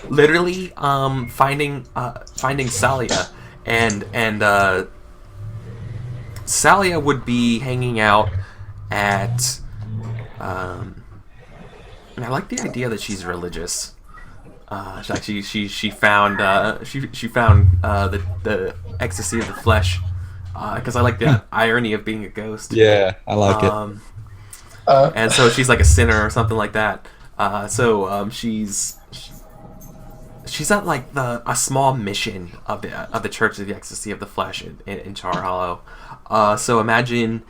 literally finding Salia, and Salia would be hanging out at. And I like the idea that she's religious. She found the ecstasy of the flesh, because I like the irony of being a ghost. Yeah, I like it. And so she's like a sinner or something like that. She's at like a small mission of the Church of the Ecstasy of the Flesh in Char Hollow. So imagine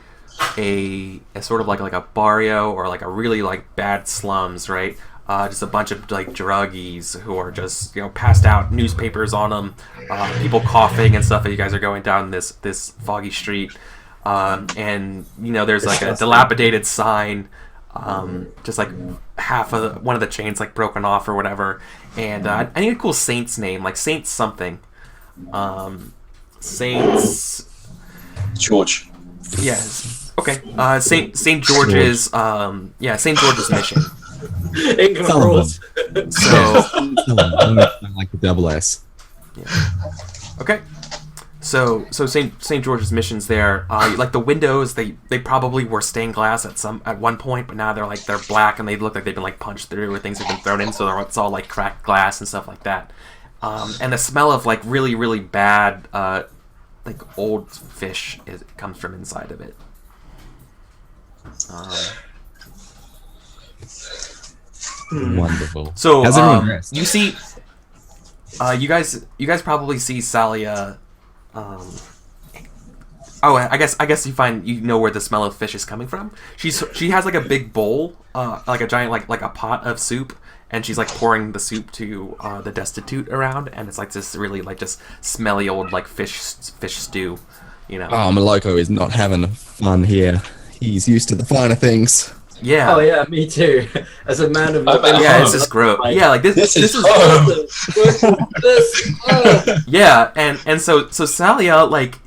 a sort of like a barrio or like a really like bad slums, right? Just a bunch of like druggies who are just passed out, newspapers on them, people coughing and stuff. As you guys are going down this foggy street, and there's like a dilapidated sign, just like half of one of the chains like broken off or whatever. And I need a cool saint's name, like Saint something. Saints. George. Yes. Okay. Saint George's. Saint George's mission. England rules. So. Like the double S. Yeah. Okay. So Saint George's mission's there. Like the windows, they probably were stained glass at one point, but now they're black and they look like they've been like punched through or things have been thrown in, so it's all like cracked glass and stuff like that. And the smell of like really really bad like old fish comes from inside of it. Wonderful. So How's everyone dressed? you see, you guys probably see Salia. I guess you know where the smell of fish is coming from. She has like a big bowl, like a giant like a pot of soup, and she's like pouring the soup to the destitute around, and it's like this really like just smelly old like fish stew, Oh, Maloko is not having fun here. He's used to the finer things. Yeah. Oh yeah, me too. As a man of Yeah, it's just gross. Yeah, like this is yeah, and so Salia, like,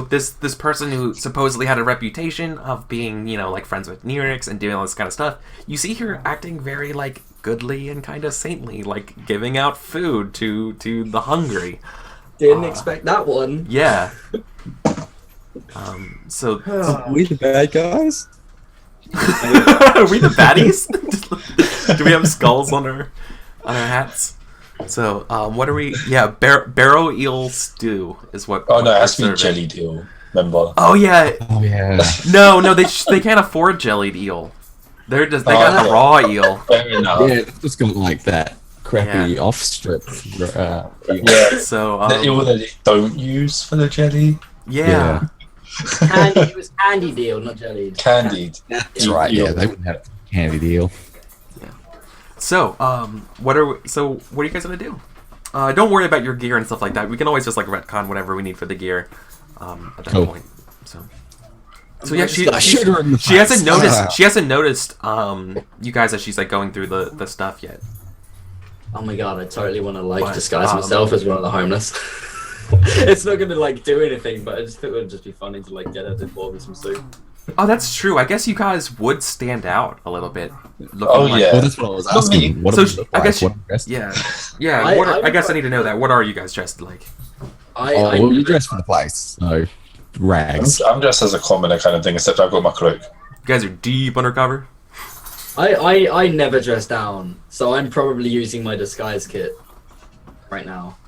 this person who supposedly had a reputation of being, like friends with Nerix and doing all this kind of stuff, you see her acting very like goodly and kind of saintly, like giving out food to the hungry. Didn't expect that one. Yeah. So Are we the bad guys? are we the baddies? Do we have skulls on our hats? So what are we? Yeah, barrow eel stew is what. Oh no, it we're has to be serving. jellied eel. Remember? Oh yeah. Oh yeah. No, they can't afford jellied eel. They got the raw eel. Fair enough. Yeah, it's just got like that crappy off strip. Yeah. So The eel that they don't use for the jelly. yeah. It was candied eel, not jellied. Candied. That's right. Yeah, they wouldn't have candy deal. So what are you guys gonna do? Don't worry about your gear and stuff like that. We can always just like retcon whatever we need for the gear at that Cool. point. So yeah, she She hasn't noticed. She hasn't noticed you guys as she's like going through the stuff yet. Oh my god, I totally want to like What? disguise myself as one of the homeless. It's not gonna like do anything, but I just think it would just be funny to like get her to pour me some soup. Oh, that's true. I guess you guys would stand out a little bit. Looking Oh, like, yeah. Well, that's what I was asking. What So do we look I like? guess What are we dressed? Yeah. I guess I need to know that. What are you guys dressed like? Oh, well, we dressed for the place, so rags. I'm dressed as a commoner kind of thing, except I've got my cloak. You guys are deep undercover. I never dress down, so I'm probably using my disguise kit right now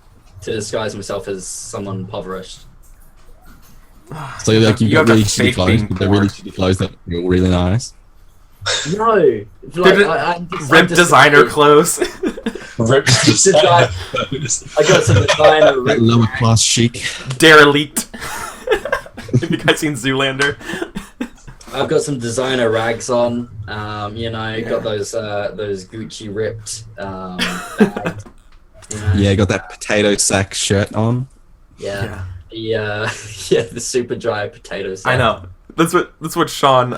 to disguise myself as someone impoverished. So like you have got really that shitty fake clothes, being but they're really poor. shitty clothes that feel really nice. No, like, I'm Ripped designer clothes. Ripped I got some designer That lower class chic. Derelict. Have you guys seen Zoolander? I've got some designer rags on. Got those Gucci ripped bags. Yeah, got that potato sack shirt on. Yeah. The super dry potatoes. I know. That's what Sean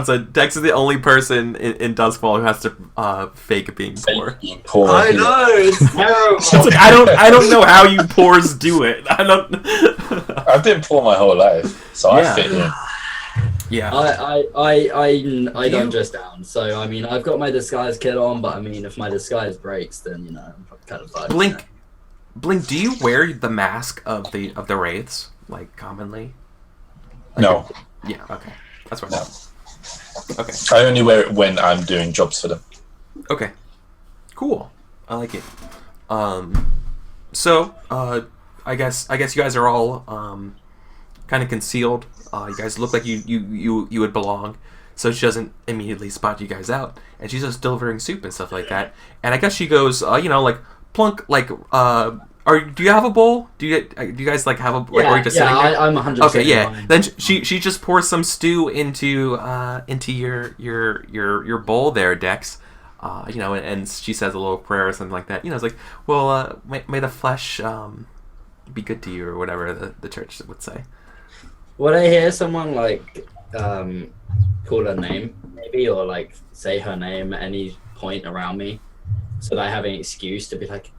said. Dex is the only person in Duskvol who has to fake being poor. Poor. I know, it's terrible. It's like I don't know how you poors do it. I don't. I've been poor my whole life, so Yeah. I fit in. Yeah. I don't dress down. So I mean, I've got my disguise kit on, but I mean, if my disguise breaks, then I'm kind of fucked. Blink. Do you wear the mask of the wraiths like commonly? No, Yeah. Okay. That's what. No. Okay. I only wear it when I'm doing jobs for them. Okay. Cool. I like it. So I guess you guys are all kind of concealed. You guys look like you would belong. So she doesn't immediately spot you guys out, and she's just delivering soup and stuff like that. And I guess she goes, like plunk, like do you have a bowl? Do you guys like have a like? Are you just sitting there? I'm 100%. Okay, yeah. fine. Then she just pours some stew into your bowl there, Dex. And she says a little prayer or something like that. It's like, well, may the flesh be good to you, or whatever the church would say. Would I hear someone like call her name, maybe, or like say her name at any point around me, so that I have an excuse to be like,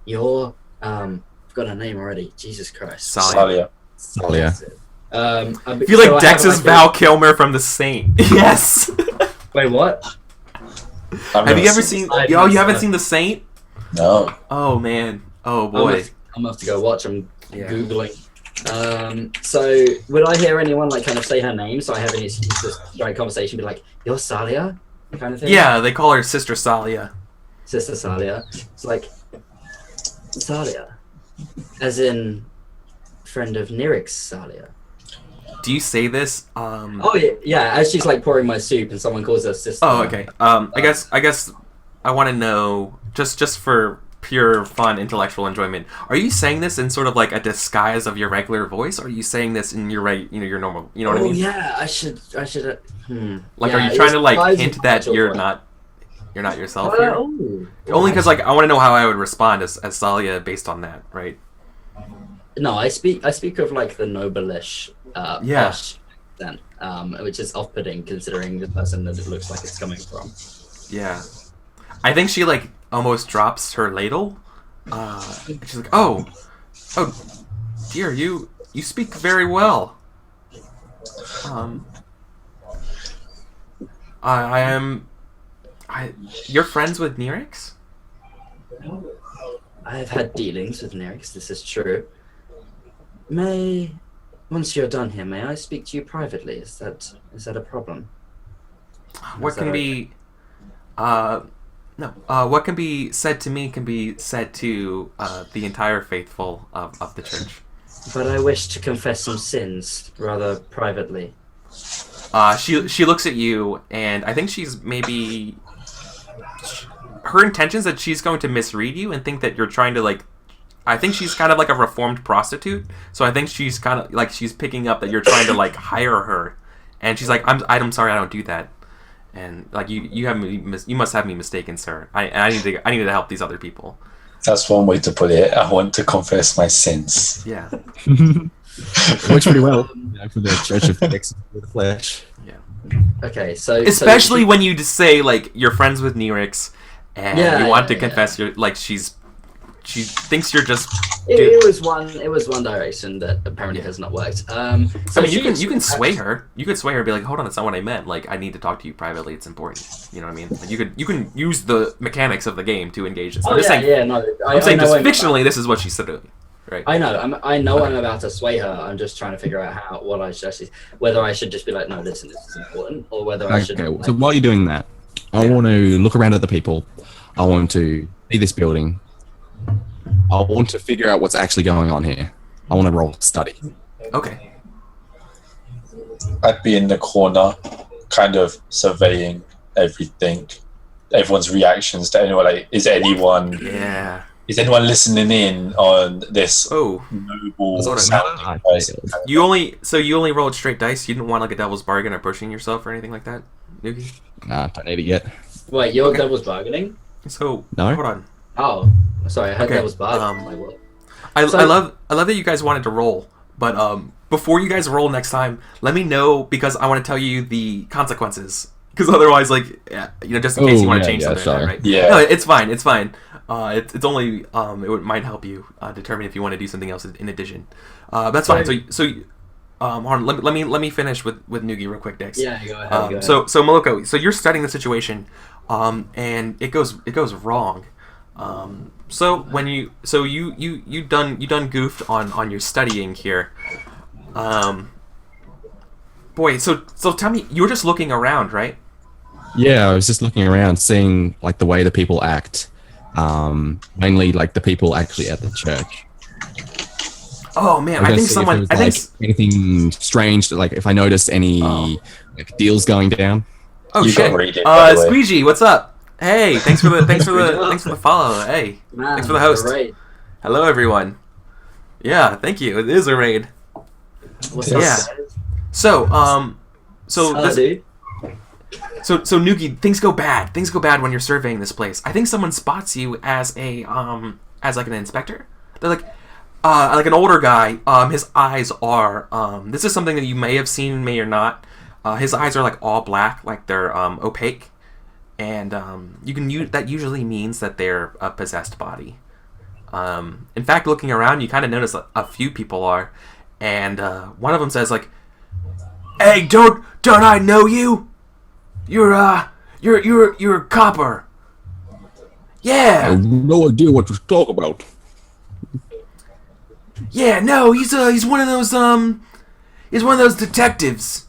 "You're I've got her name already." Jesus Christ. Salia. That's it. I feel like Dex is Val Kilmer from The Saint. Yes. Wait, what? Have you ever seen? Saint. Oh, you haven't seen The Saint? No. Oh man. Oh boy. I'm gonna have to go watch. I'm Yeah. googling. So would I hear anyone like kind of say her name, so I have an excuse to start a conversation, be like, "You're Salia," kind of thing? Yeah, they call her Sister Salia. Sister Salia. It's like Salia, as in friend of Nirix Salia. Do you say this? Oh yeah. As she's like pouring my soup, and someone calls her sister. Oh, okay. I guess I want to know just for pure fun, intellectual enjoyment. Are you saying this in sort of like a disguise of your regular voice, or are you saying this in your your normal? You know what I mean? Yeah, I should. Like, Yeah, are you trying to like it's hint that casual you're voice. not yourself here? Oh. Only because like I want to know how I would respond as Salia based on that, right? No, I speak of like the noblish Yeah. posh then, which is off-putting considering the person that it looks like it's coming from. Yeah. I think she like almost drops her ladle. She's like, oh, dear, you speak very well. I You're friends with Nerix? I have had dealings with Nerix, this is true. Once you're done here, may I speak to you privately? Is that a problem? What can be... what can be said to me can be said to the entire faithful of the church. But I wish to confess some sins, rather privately. She looks at you, and I think she's maybe... Her intention's that she's going to misread you and think that you're trying to, like... I think she's kind of like a reformed prostitute, so I think she's kind of like she's picking up that you're trying to like hire her, and she's like, I'm sorry, I don't do that, and like you must have me mistaken, sir. I need to help these other people. That's one way to put it. I want to confess my sins. Yeah. Works pretty well for the Church of the Flesh. Yeah. Okay, so especially when you just say like you're friends with Nerix, and you want to confess your like she thinks you're just. It was one direction that apparently has not worked. So I mean, you can sway her. You could sway her and be like, "Hold on, that's not what I meant. Like, I need to talk to you privately. It's important." You know what I mean? Like, you can use the mechanics of the game to engage this. I'm saying just fictionally, this is what she's doing. Right. I know. I'm about to sway her. I'm just trying to figure out what I should actually, whether I should just be like, no, listen, this is important, or whether I should. Okay. Like, So while you're doing that, I want to look around at the people. I want to see this building. I want to figure out what's actually going on here. I want to roll study. Okay. I'd be in the corner, kind of surveying everything, everyone's reactions to anyone. Like, is anyone listening in on this noble sounding person? You only rolled straight dice. You didn't want like a devil's bargain or pushing yourself or anything like that, Nuki? Nah, don't need it yet. Wait, you're devil's bargaining? So no. Hold on. Oh, sorry, I heard that was bargaining. I love that you guys wanted to roll, but before you guys roll next time, let me know because I want to tell you the consequences. Because otherwise, like, just in case you want to change something, right? Yeah. No, it's fine. It's fine. It's only might help you determine if you want to do something else in addition. That's fine. So hold on. Let me finish with Nugi real quick, Dex. Yeah, go ahead. So Moloko, so you're studying the situation, and it goes wrong. So when you done goofed on your studying here. Boy, so tell me, you were just looking around, right? Yeah, I was just looking around, seeing like the way the people act. Mainly like the people actually at the church. Oh man, I think anything strange, like if I noticed any like deals going down. Oh you shit! Squeegee, what's up? Hey, thanks for the follow. Hey, Man, thanks for the host. Right. Hello everyone. Yeah, thank you. It is a raid. What's up, guys? So dude. So Nuki, things go bad. Things go bad when you're surveying this place. I think someone spots you as as like an inspector. They're like an older guy. His eyes are this is something that you may have seen, may or not. His eyes are like all black, like they're opaque, and that usually means that they're a possessed body. In fact, looking around, you kind of notice a few people are, and one of them says like, "Hey, don't I know you? You're a copper." Yeah. I have no idea what to talk about. Yeah, no, he's one of those detectives.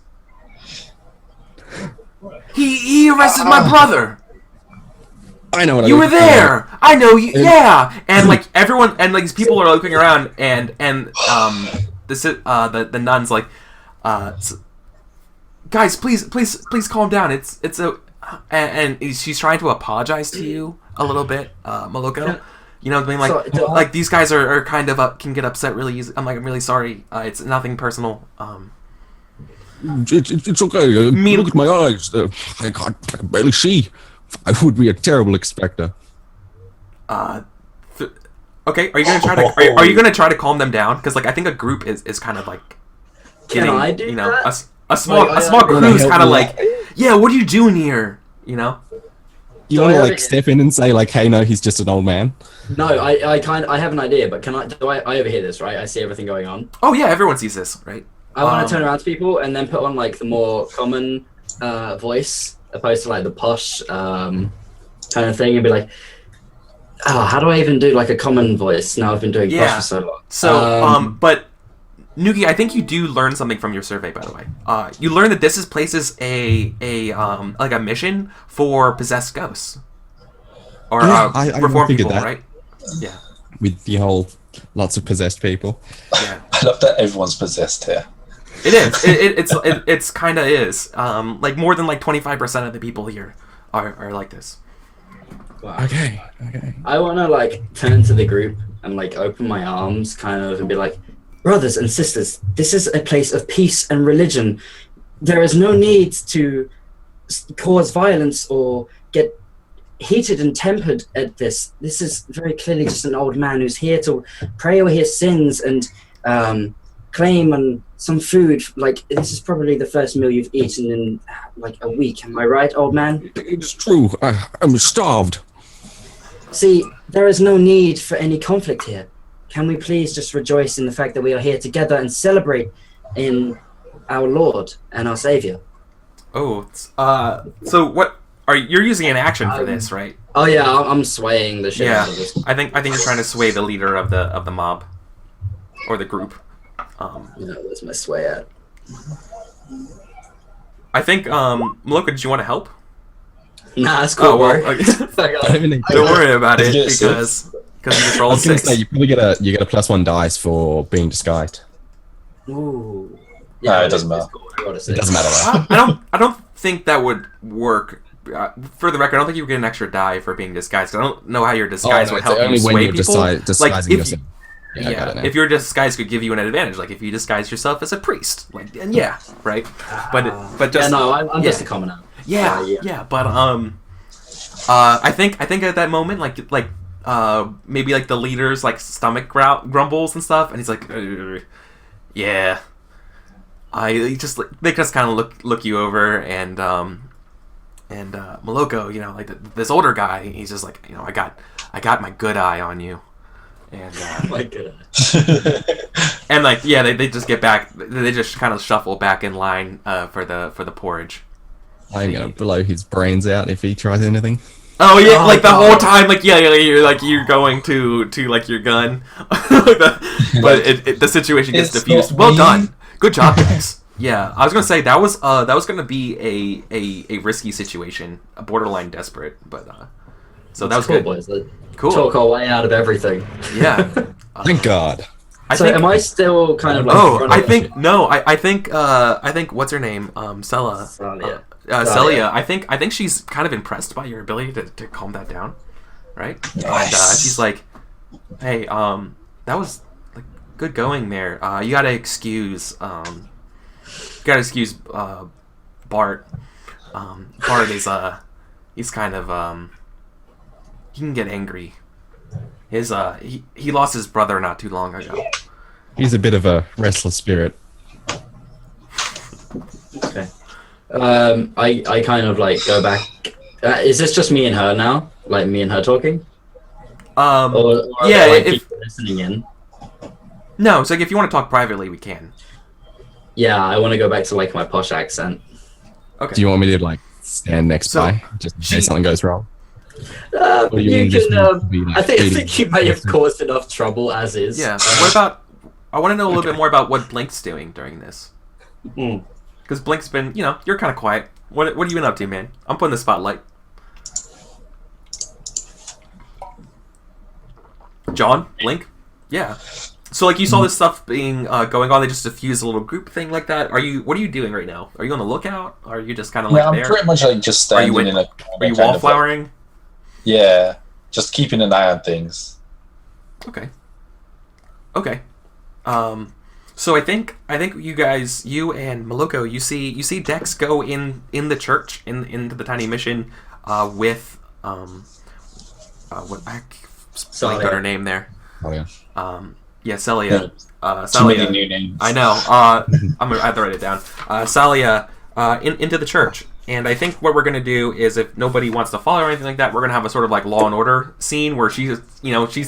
He arrested my brother. I know what you were there. I know you. Yeah, and like everyone, and like these people are looking around, and the nuns like, guys, please calm down. It's a, and she's trying to apologize to you a little bit, Moloko. You know, being like, like these guys are kind of can get upset really easy. I'm really sorry. It's nothing personal. It's okay. Look at my eyes. I can barely see. I would be a terrible inspector. Okay. Are you gonna try to are you gonna try to calm them down? Because like I think a group is kind of like getting, Can I do that? a small group is kind of like, yeah, what are you doing here? You know. You want to like step in and say like, hey, no, he's just an old man. No, I have an idea, but I overhear this, right? I see everything going on. Oh yeah, everyone sees this, right? I want to turn around to people and then put on like the more common voice opposed to like the posh kind of thing, and be like, oh, how do I even do like a common voice? Now I've been doing posh for so long. So, but Nuki, I think you do learn something from your survey, by the way. You learn that this places a like a mission for possessed ghosts or I reformed figured people, that. right? Yeah. With the whole lots of possessed people. Yeah. I love that everyone's possessed here. It is. It's kind of is. Like more than like 25% of the people here are like this. Wow. Okay. I want to like turn to the group and like open my arms, kind of, and be like, brothers and sisters, this is a place of peace and religion. There is no need to cause violence or get heated and tempered at this. This is very clearly just an old man who's here to pray over his sins and claim on some food. Like, this is probably the first meal you've eaten in like a week. Am I right, old man? It's true. I'm starved. See, there is no need for any conflict here. Can we please just rejoice in the fact that we are here together and celebrate in our Lord and our Savior? Oh, so what you're using an action for this, right? Oh yeah, I'm swaying the shit Yeah, out of this. I think you're trying to sway the leader of the mob or the group. Where's my sway at? I think Maloka, did you want to help? Nah, it's cool. Oh, well, bro. okay. Don't worry about it because you just rolled I was gonna 6. say you probably get a +1 dice for being disguised. Ooh. No, it doesn't matter. Cool. I got a It 6. doesn't matter. Right? I don't think that would work. For the record, I don't think you would get an extra die for being disguised. I don't know how your disguise would help you sway people. Disguising yourself. Yeah, if your disguise could give you an advantage, like if you disguise yourself as a priest, like and right. But just I'm just a commoner. Yeah. But I think at that moment, like maybe like the leader's like stomach grumbles and stuff, and he's like, yeah. They just kind of look you over, and Maloko, like this older guy, he's just like, I got my good eye on you, and my good eye. and like they just get back, they just kind of shuffle back in line for the porridge. I'm gonna blow his brains out if he tries anything. Oh yeah, like the whole time, like you're going to like your gun, but the situation gets diffused. Well done, good job, guys. Yeah, I was gonna say that was gonna be a risky situation, a borderline desperate, but so that was cool, good. Boys. Cool. Talk our way out of everything. Yeah. Thank God. Am I still kind of like? I think what's her name? Sela. Celia. I think she's kind of impressed by your ability to calm that down, right? Nice. And she's like, "Hey, that was like good going there. You gotta excuse Bart. Bart is he's kind of he can get angry. His he lost his brother not too long ago. He's a bit of a restless spirit. Okay. I kind of like go back. Is this just me and her now? Like me and her talking? Or yeah. Like people listening in. No, it's like if you want to talk privately, we can. Yeah, I want to go back to like my posh accent. Okay. Do you want me to like stand next by just in case something goes wrong? You can. I think you may have caused enough trouble as is. Yeah. What about? I want to know a little bit more about what Blink's doing during this. Because Blink's been, you're kind of quiet. What have you been up to, man? I'm putting the spotlight. Jawn, Blink, yeah. So like you saw this stuff being going on. They just diffused a little group thing like that. What are you doing right now? Are you on the lookout? Or are you just kind of like I'm there? pretty much like just standing in a. Are you wallflowering? Yeah, just keeping an eye on things. Okay. So I think you guys, you and Maloko, you see Dex go in the church into the tiny mission with what I blanked on her name there. Oh yeah. Celia. Too many new names. I know. I have to write it down. Celia into the church. And I think what we're going to do is, if nobody wants to follow or anything like that, we're going to have a sort of like Law and Order scene where she's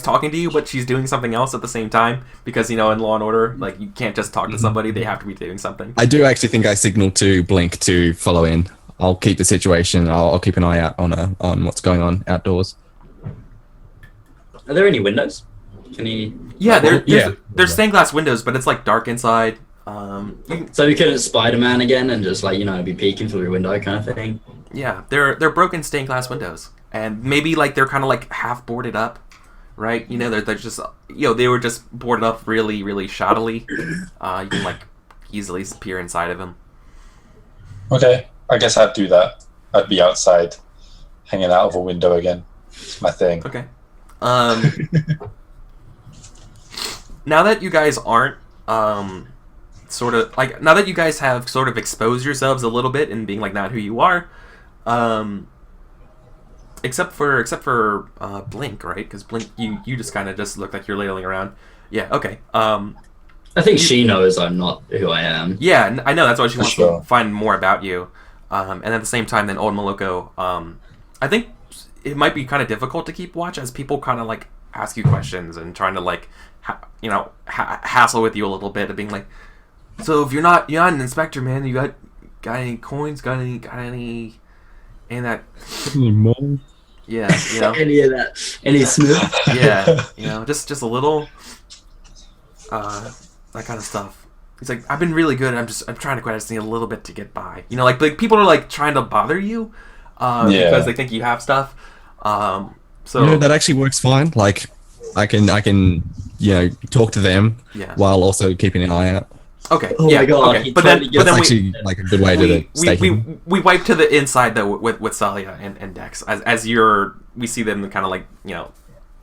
talking to you, but she's doing something else at the same time. Because, in Law and Order, like, you can't just talk to somebody, they have to be doing something. I do actually think I signaled to Blink to follow in. I'll keep the situation. I'll keep an eye out on what's going on outdoors. Are there any windows? Can you? Yeah, there's stained glass windows, but it's like dark inside. So we couldn't Spider-Man again and just like be peeking through a window kind of thing. Yeah, they're broken stained glass windows, and maybe like they're kind of like half boarded up, right? They're just they were just boarded up really really shoddily. You can like easily peer inside of them. Okay, I guess I'd do that. I'd be outside, hanging out of a window again. It's my thing. Okay. Now that you guys aren't sort of like now that you guys have sort of exposed yourselves a little bit and being like not who you are, except for Blink, right? Because Blink, you just kind of just look like you're ladling around. Yeah. Okay. I think she knows I'm not who I am. Yeah, I know. That's why she wants to find more about you. And at the same time, then Old Moloko, I think it might be kind of difficult to keep watch as people kind of like ask you questions and trying to like hassle with you a little bit of being like, so if you're not an inspector, man, you got any coins? Got any that? Any money? Yeah, any of that? Any smooth? Yeah, just a little that kind of stuff. He's like, I've been really good. I'm trying to quit. I just need a little bit to get by. Like people are like trying to bother you because they think you have stuff. So that actually works fine. Like I can talk to them while also keeping an eye out. Okay. Oh my god. Okay. But then actually like a good way to stay hidden. We wipe to the inside though with Salia and Dex as we see them kind of like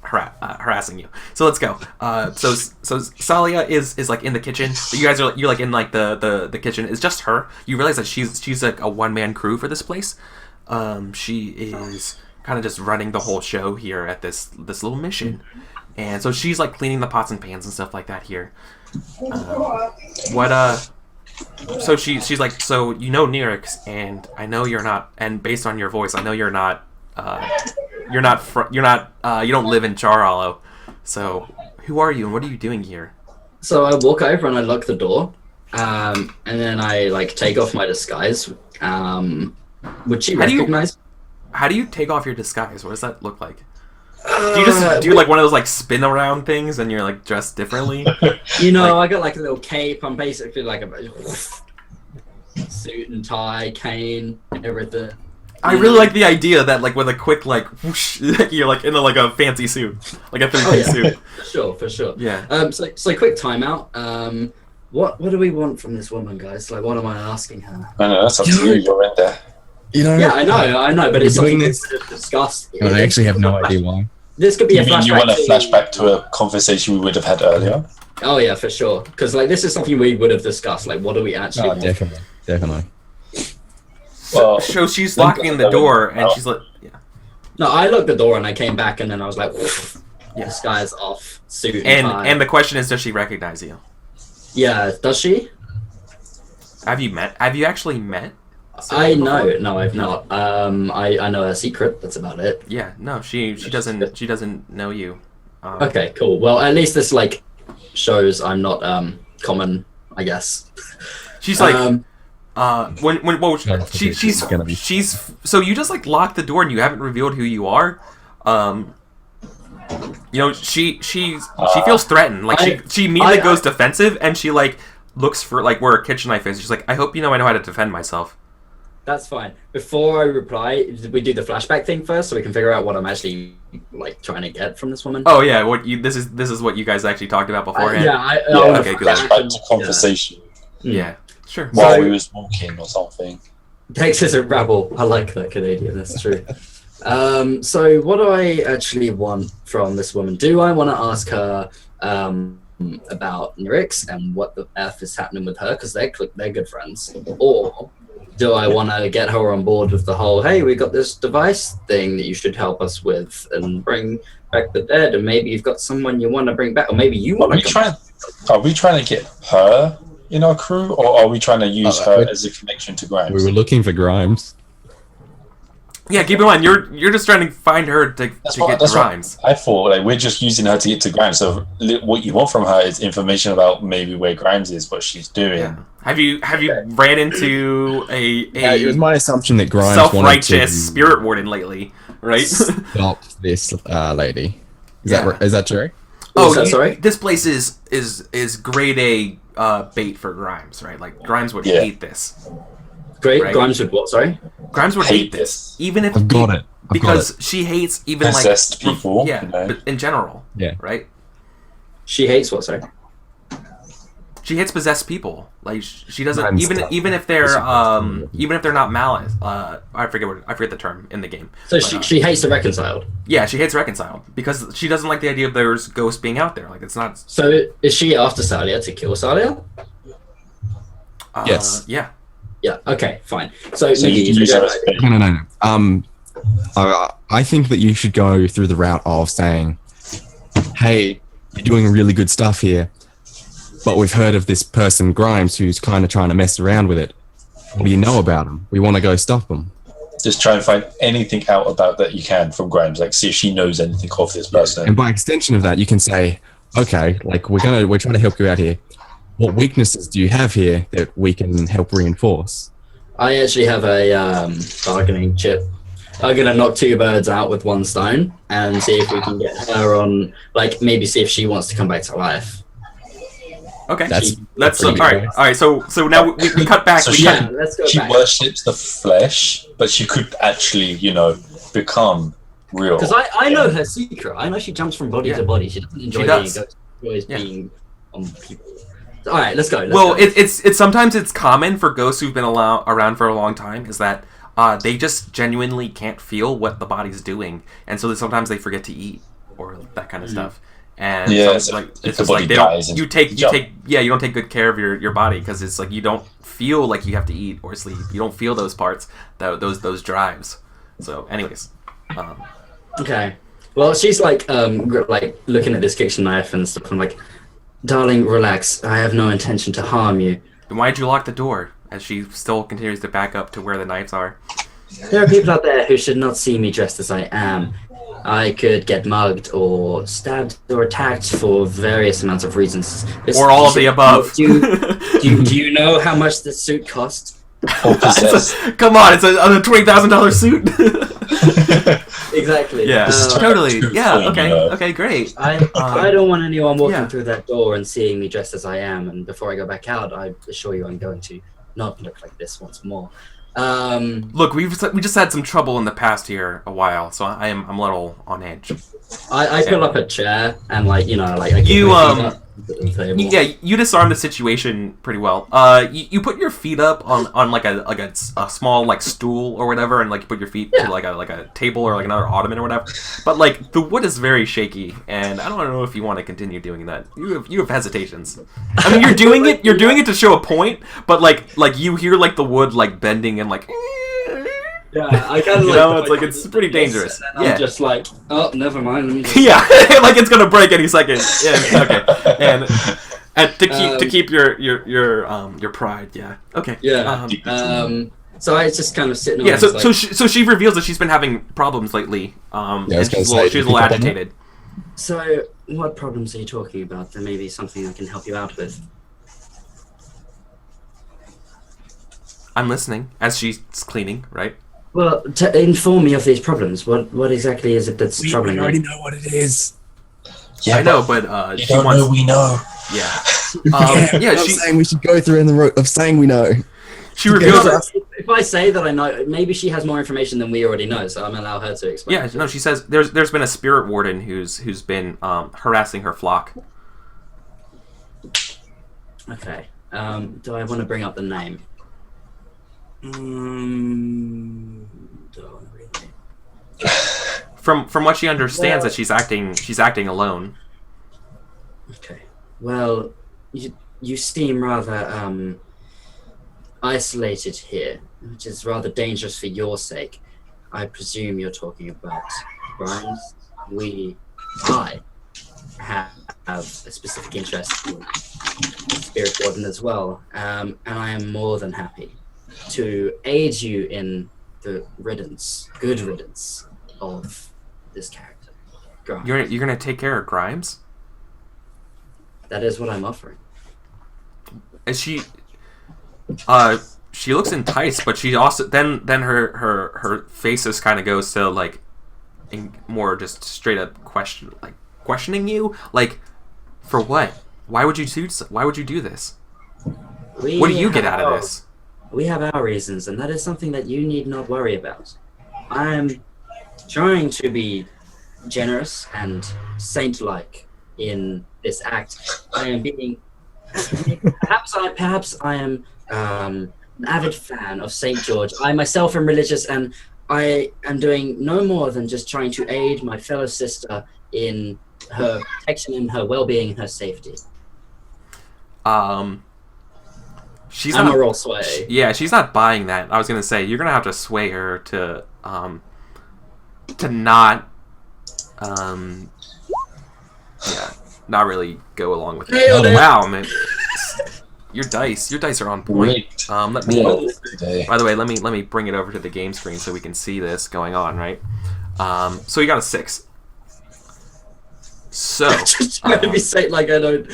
harassing you. So let's go. So Salia is like in the kitchen. You guys you're like in like the kitchen. It's just her. You realize that she's like a one-man crew for this place. She is kind of just running the whole show here at this little mission, and so she's like cleaning the pots and pans and stuff like that here. So she's like, so Nerix, and I know you're not, and based on your voice, I know you're not you don't live in Charhollow. So who are you and what are you doing here? So I walk over and I lock the door, and then I like take off my disguise. Would she recognize? How do you take off your disguise? What does that look like? Do you just do like one of those like spin around things and you're like dressed differently? I got like a little cape. I'm basically like a suit and tie, cane, everything. I really like the idea that like with a quick like whoosh, you're like in like a fancy suit, like a 3-piece suit. For sure. Yeah. So quick timeout. What do we want from this woman, guys? Like, what am I asking her? I know that's up to you. You're in there. Yeah, I know, but it's something that's discussed. I actually have no idea why. This could be a flashback. You want a flashback to a conversation we would have had earlier? Oh yeah, for sure. Because like this is something we would have discussed. Like, what do we actually want? Definitely. Well, so she's locking the door, and she's like, No, I locked the door and I came back, and then I was like, disguise off, suit and tie. And the question is, does she recognize you? Yeah, does she? Have you actually met? No, I've not. I know her secret. That's about it. Yeah, no, she doesn't know you. Okay, cool. Well, at least this like shows I'm not common, I guess. She's like, she's so you just like lock the door and you haven't revealed who you are. She feels threatened. Like she immediately goes defensive and she like looks for like where a kitchen knife is. She's like, I hope I know how to defend myself. That's fine. Before I reply, we do the flashback thing first, so we can figure out what I'm actually like trying to get from this woman. Oh yeah, this is what you guys actually talked about beforehand. Okay, good. Flashback to conversation. Yeah, sure. While we was walking or something. Texas a rabble. I like that Canadian. That's true. So what do I actually want from this woman? Do I want to ask her about Nerix and what the F is happening with her because they're good friends, or do I want to get her on board with the whole, hey, we got this device thing that you should help us with and bring back the dead, and maybe you've got someone you want to bring back, or maybe you want to. Are we trying to get her in our crew, or are we trying to use her as a connection to Grimes? We were looking for Grimes. Yeah, keep in mind, you're just trying to find her to get to Grimes. I thought like we're just using her to get to Grimes. So what you want from her is information about maybe where Grimes is, what she's doing. Yeah. Have you ran into a it was my assumption that Grimes self-righteous spirit warden lately, right? Stop this lady. Is that true? Oh, sorry. This place is grade A bait for Grimes, right? Like Grimes would hate this. Great. Right? Grimes would what? Sorry. Grimes would hate this, even if I've got it. Because she hates even possessed people. Yeah, but in general. Yeah. Right. She hates what? Sorry. She hates possessed people. Like she doesn't even if they're not malice. I forget the term in the game. So she hates the reconciled. Yeah, she hates reconciled because she doesn't like the idea of there's ghosts being out there. Like it's not. So is she after Salia to kill Salia? Yes. Yeah. Yeah. Okay. Fine. So you can use her as bait. No. I think that you should go through the route of saying, "Hey, you're doing really good stuff here, but we've heard of this person Grimes who's kind of trying to mess around with it. What do you know about him? We want to go stop him." Just try and find anything out about that you can from Grimes. Like, see if she knows anything of this person. And by extension of that, you can say, "Okay, like we're trying to help you out here. What weaknesses do you have here that we can help reinforce?" I actually have a bargaining chip. I'm gonna knock two birds out with one stone and see if we can get her on. Like maybe see if she wants to come back to life. Okay, let's all right. So now we cut back. So let's go she back. worships the flesh, but she could actually, become real. Because I know her secret. I know she jumps from body to body. She doesn't enjoy being a ghost. She enjoys being on people. All right, let's go. It's sometimes it's common for ghosts who've been around for a long time is that they just genuinely can't feel what the body's doing, and so sometimes they forget to eat or that kind of stuff. And yeah, so it's just like you don't take good care of your body because it's like you don't feel like you have to eat or sleep. You don't feel those parts, those drives. So, anyways, okay. Well, she's like looking at this kitchen knife and stuff. I'm like, darling, relax. I have no intention to harm you. Then why'd you lock the door? As she still continues to back up to where the knives are. There are people out there who should not see me dressed as I am. I could get mugged or stabbed or attacked for various amounts of reasons. Or all of the above. Do you know how much this suit cost? Come on, it's a $20,000 suit. Exactly. Yeah, totally. Yeah. Okay. Great. I don't want anyone walking through that door and seeing me dressed as I am. And before I go back out, I assure you, I'm going to not look like this once more. Look, we just had some trouble in the past here a while, so I'm a little on edge. I pull up a chair and you disarm the situation pretty well. You put your feet up on like a small like stool or whatever, and like you put your feet to like a table or like another ottoman or whatever. But like the wood is very shaky, and I don't know if you want to continue doing that. You have hesitations. I mean, you're doing it to show a point, but like you hear like the wood like bending and like. Yeah, I kind of it's pretty dangerous. I'm just like, oh, never mind. Let me just... Yeah, like it's gonna break any second. Yeah, okay. And to keep your pride. Yeah. Okay. Yeah. So I was just kind of sitting. Yeah. So she reveals that she's been having problems lately. She's a little agitated. So what problems are you talking about? There may be something I can help you out with. I'm listening as she's cleaning, right? Well, inform me of these problems. What exactly is it that's troubling you? We already know what it is. Yeah, I know, but you don't know. We know. Yeah. She's saying we should go through in the route of saying we know. She reveals if I say that I know, maybe she has more information than we already know, so I'm allow her to explain. Yeah, no, she says there's been a spirit warden who's been harassing her flock. Okay. Do I want to bring up the name? From what she understands, that she's acting alone. Okay. Well, you seem rather isolated here, which is rather dangerous for your sake. I presume you're talking about Grimes. I have a specific interest in Spirit Warden as well, and I am more than happy to aid you in the good riddance of this character. Grimes. You're gonna take care of Grimes? That is what I'm offering. Is she? She looks enticed, but she also then her face just kind of goes to like more just straight up questioning you, like for what? Why would you do this? What do you get out of this? We have our reasons, and that is something that you need not worry about. I'm trying to be generous and saint-like in this act. I am being perhaps I am an avid fan of Saint George. I myself am religious, and I am doing no more than just trying to aid my fellow sister in her protection, in her well-being, and her safety. She's I'm not, a roll sway. Yeah, she's not buying that. I was gonna say you're gonna have to sway her to not not really go along with it. Oh, wow, man. Your dice are on point. Let me. By the way, let me bring it over to the game screen so we can see this going on. Right. So you got a 6. So just trying to be saint like I don't.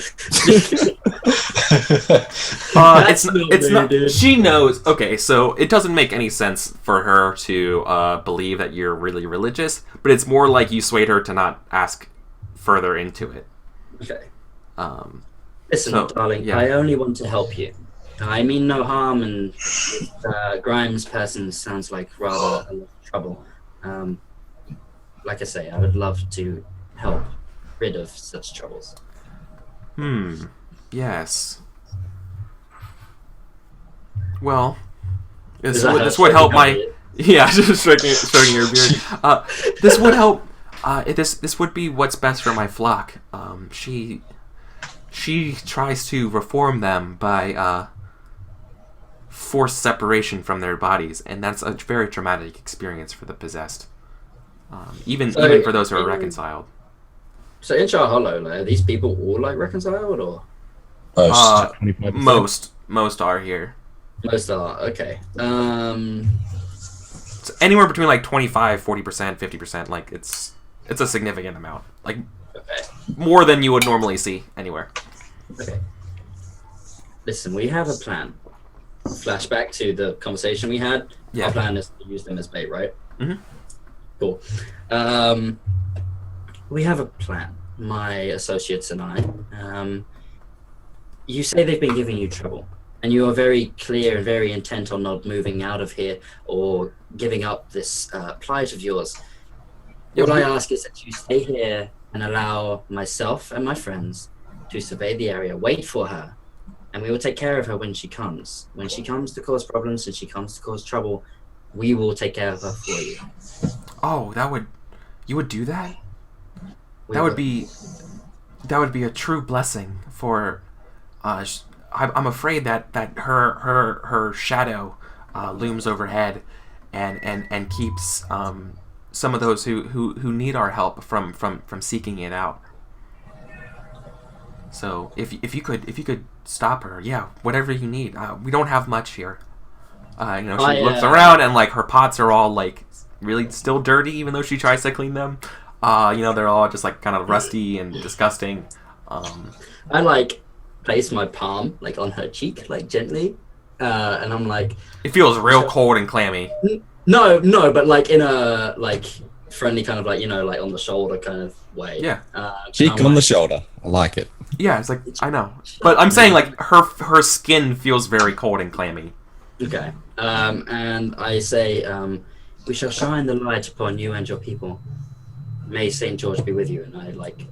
It's not. Dude. She knows. Okay, so it doesn't make any sense for her to believe that you're really religious, but it's more like you swayed her to not ask further into it. Okay. Listen, darling. Yeah. I only want to help you. I mean no harm, and Grimes' person sounds like rather a lot of trouble. Like I say, I would love to help rid of such troubles. Yes. Well, this would help my... Yeah, just stroking your beard. This would help... This would be what's best for my flock. She tries to reform them by forced separation from their bodies, and that's a very traumatic experience for the possessed. Even for those who are reconciled. So in Char Hollow, are these people all like reconciled, or most are here. Most are okay. It's anywhere between like 25, 40%, 50%. Like it's a significant amount. Like more than you would normally see anywhere. Okay. Listen, we have a plan. Flashback to the conversation we had. Yeah. Our plan is to use them as bait, right? Mm-hmm. Cool. We have a plan, my associates and I. You say they've been giving you trouble, and you are very clear and very intent on not moving out of here or giving up this plight of yours. What I ask is that you stay here and allow myself and my friends to survey the area, wait for her, and we will take care of her when she comes. When she comes to cause problems and she comes to cause trouble, we will take care of her for you. Oh, you would do that? That would be a true blessing for. I'm afraid that her shadow looms overhead, and keeps some of those who need our help from seeking it out. So if you could stop her, yeah, whatever you need. We don't have much here. She looks around, and like her pots are all like really still dirty, even though she tries to clean them. They're all just like kind of rusty and disgusting. I like place my palm like on her cheek, like gently, and I'm like, it feels real cold and clammy. No, but like in a like friendly kind of like like on the shoulder kind of way. Yeah, cheek on the shoulder. I like it. Yeah, it's like I know, but I'm saying like her skin feels very cold and clammy. Okay, and I say, we shall shine the light upon you and your people. May St. George be with you. And I like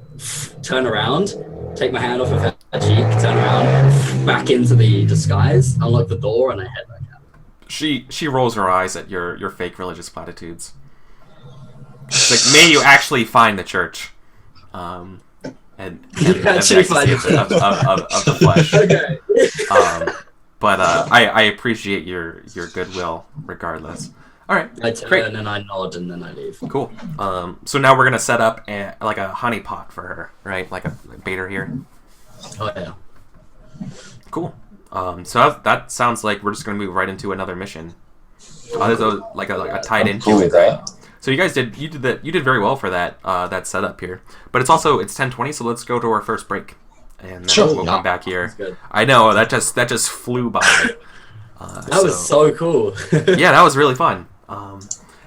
turn around, take my hand off of her cheek, turn around, back into the disguise, unlock the door, and I head back out. She rolls her eyes at your fake religious platitudes. It's like, may you actually find the church, and actually find the church of the flesh. Okay. But I appreciate your goodwill regardless. All right, I turn great. And I nod and then I leave. Cool. So now we're gonna set up like a honey pot for her, right? Like a baiter here. Oh yeah. Cool. So that sounds like we're just gonna move right into another mission. There's like a tied into cool it, with right? that. So you did very well for that that setup here. But it's 10:20, so let's go to our first break, and then we'll come back here. I know that just flew by. That was so cool. Yeah, that was really fun.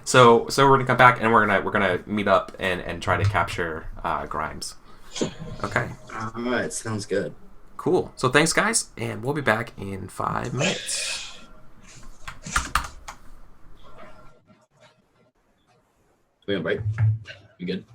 So we're gonna come back and we're gonna meet up and try to capture Grimes. Okay. All right, sounds good. Cool. So thanks, guys, and we'll be back in 5 minutes. We on break? You good?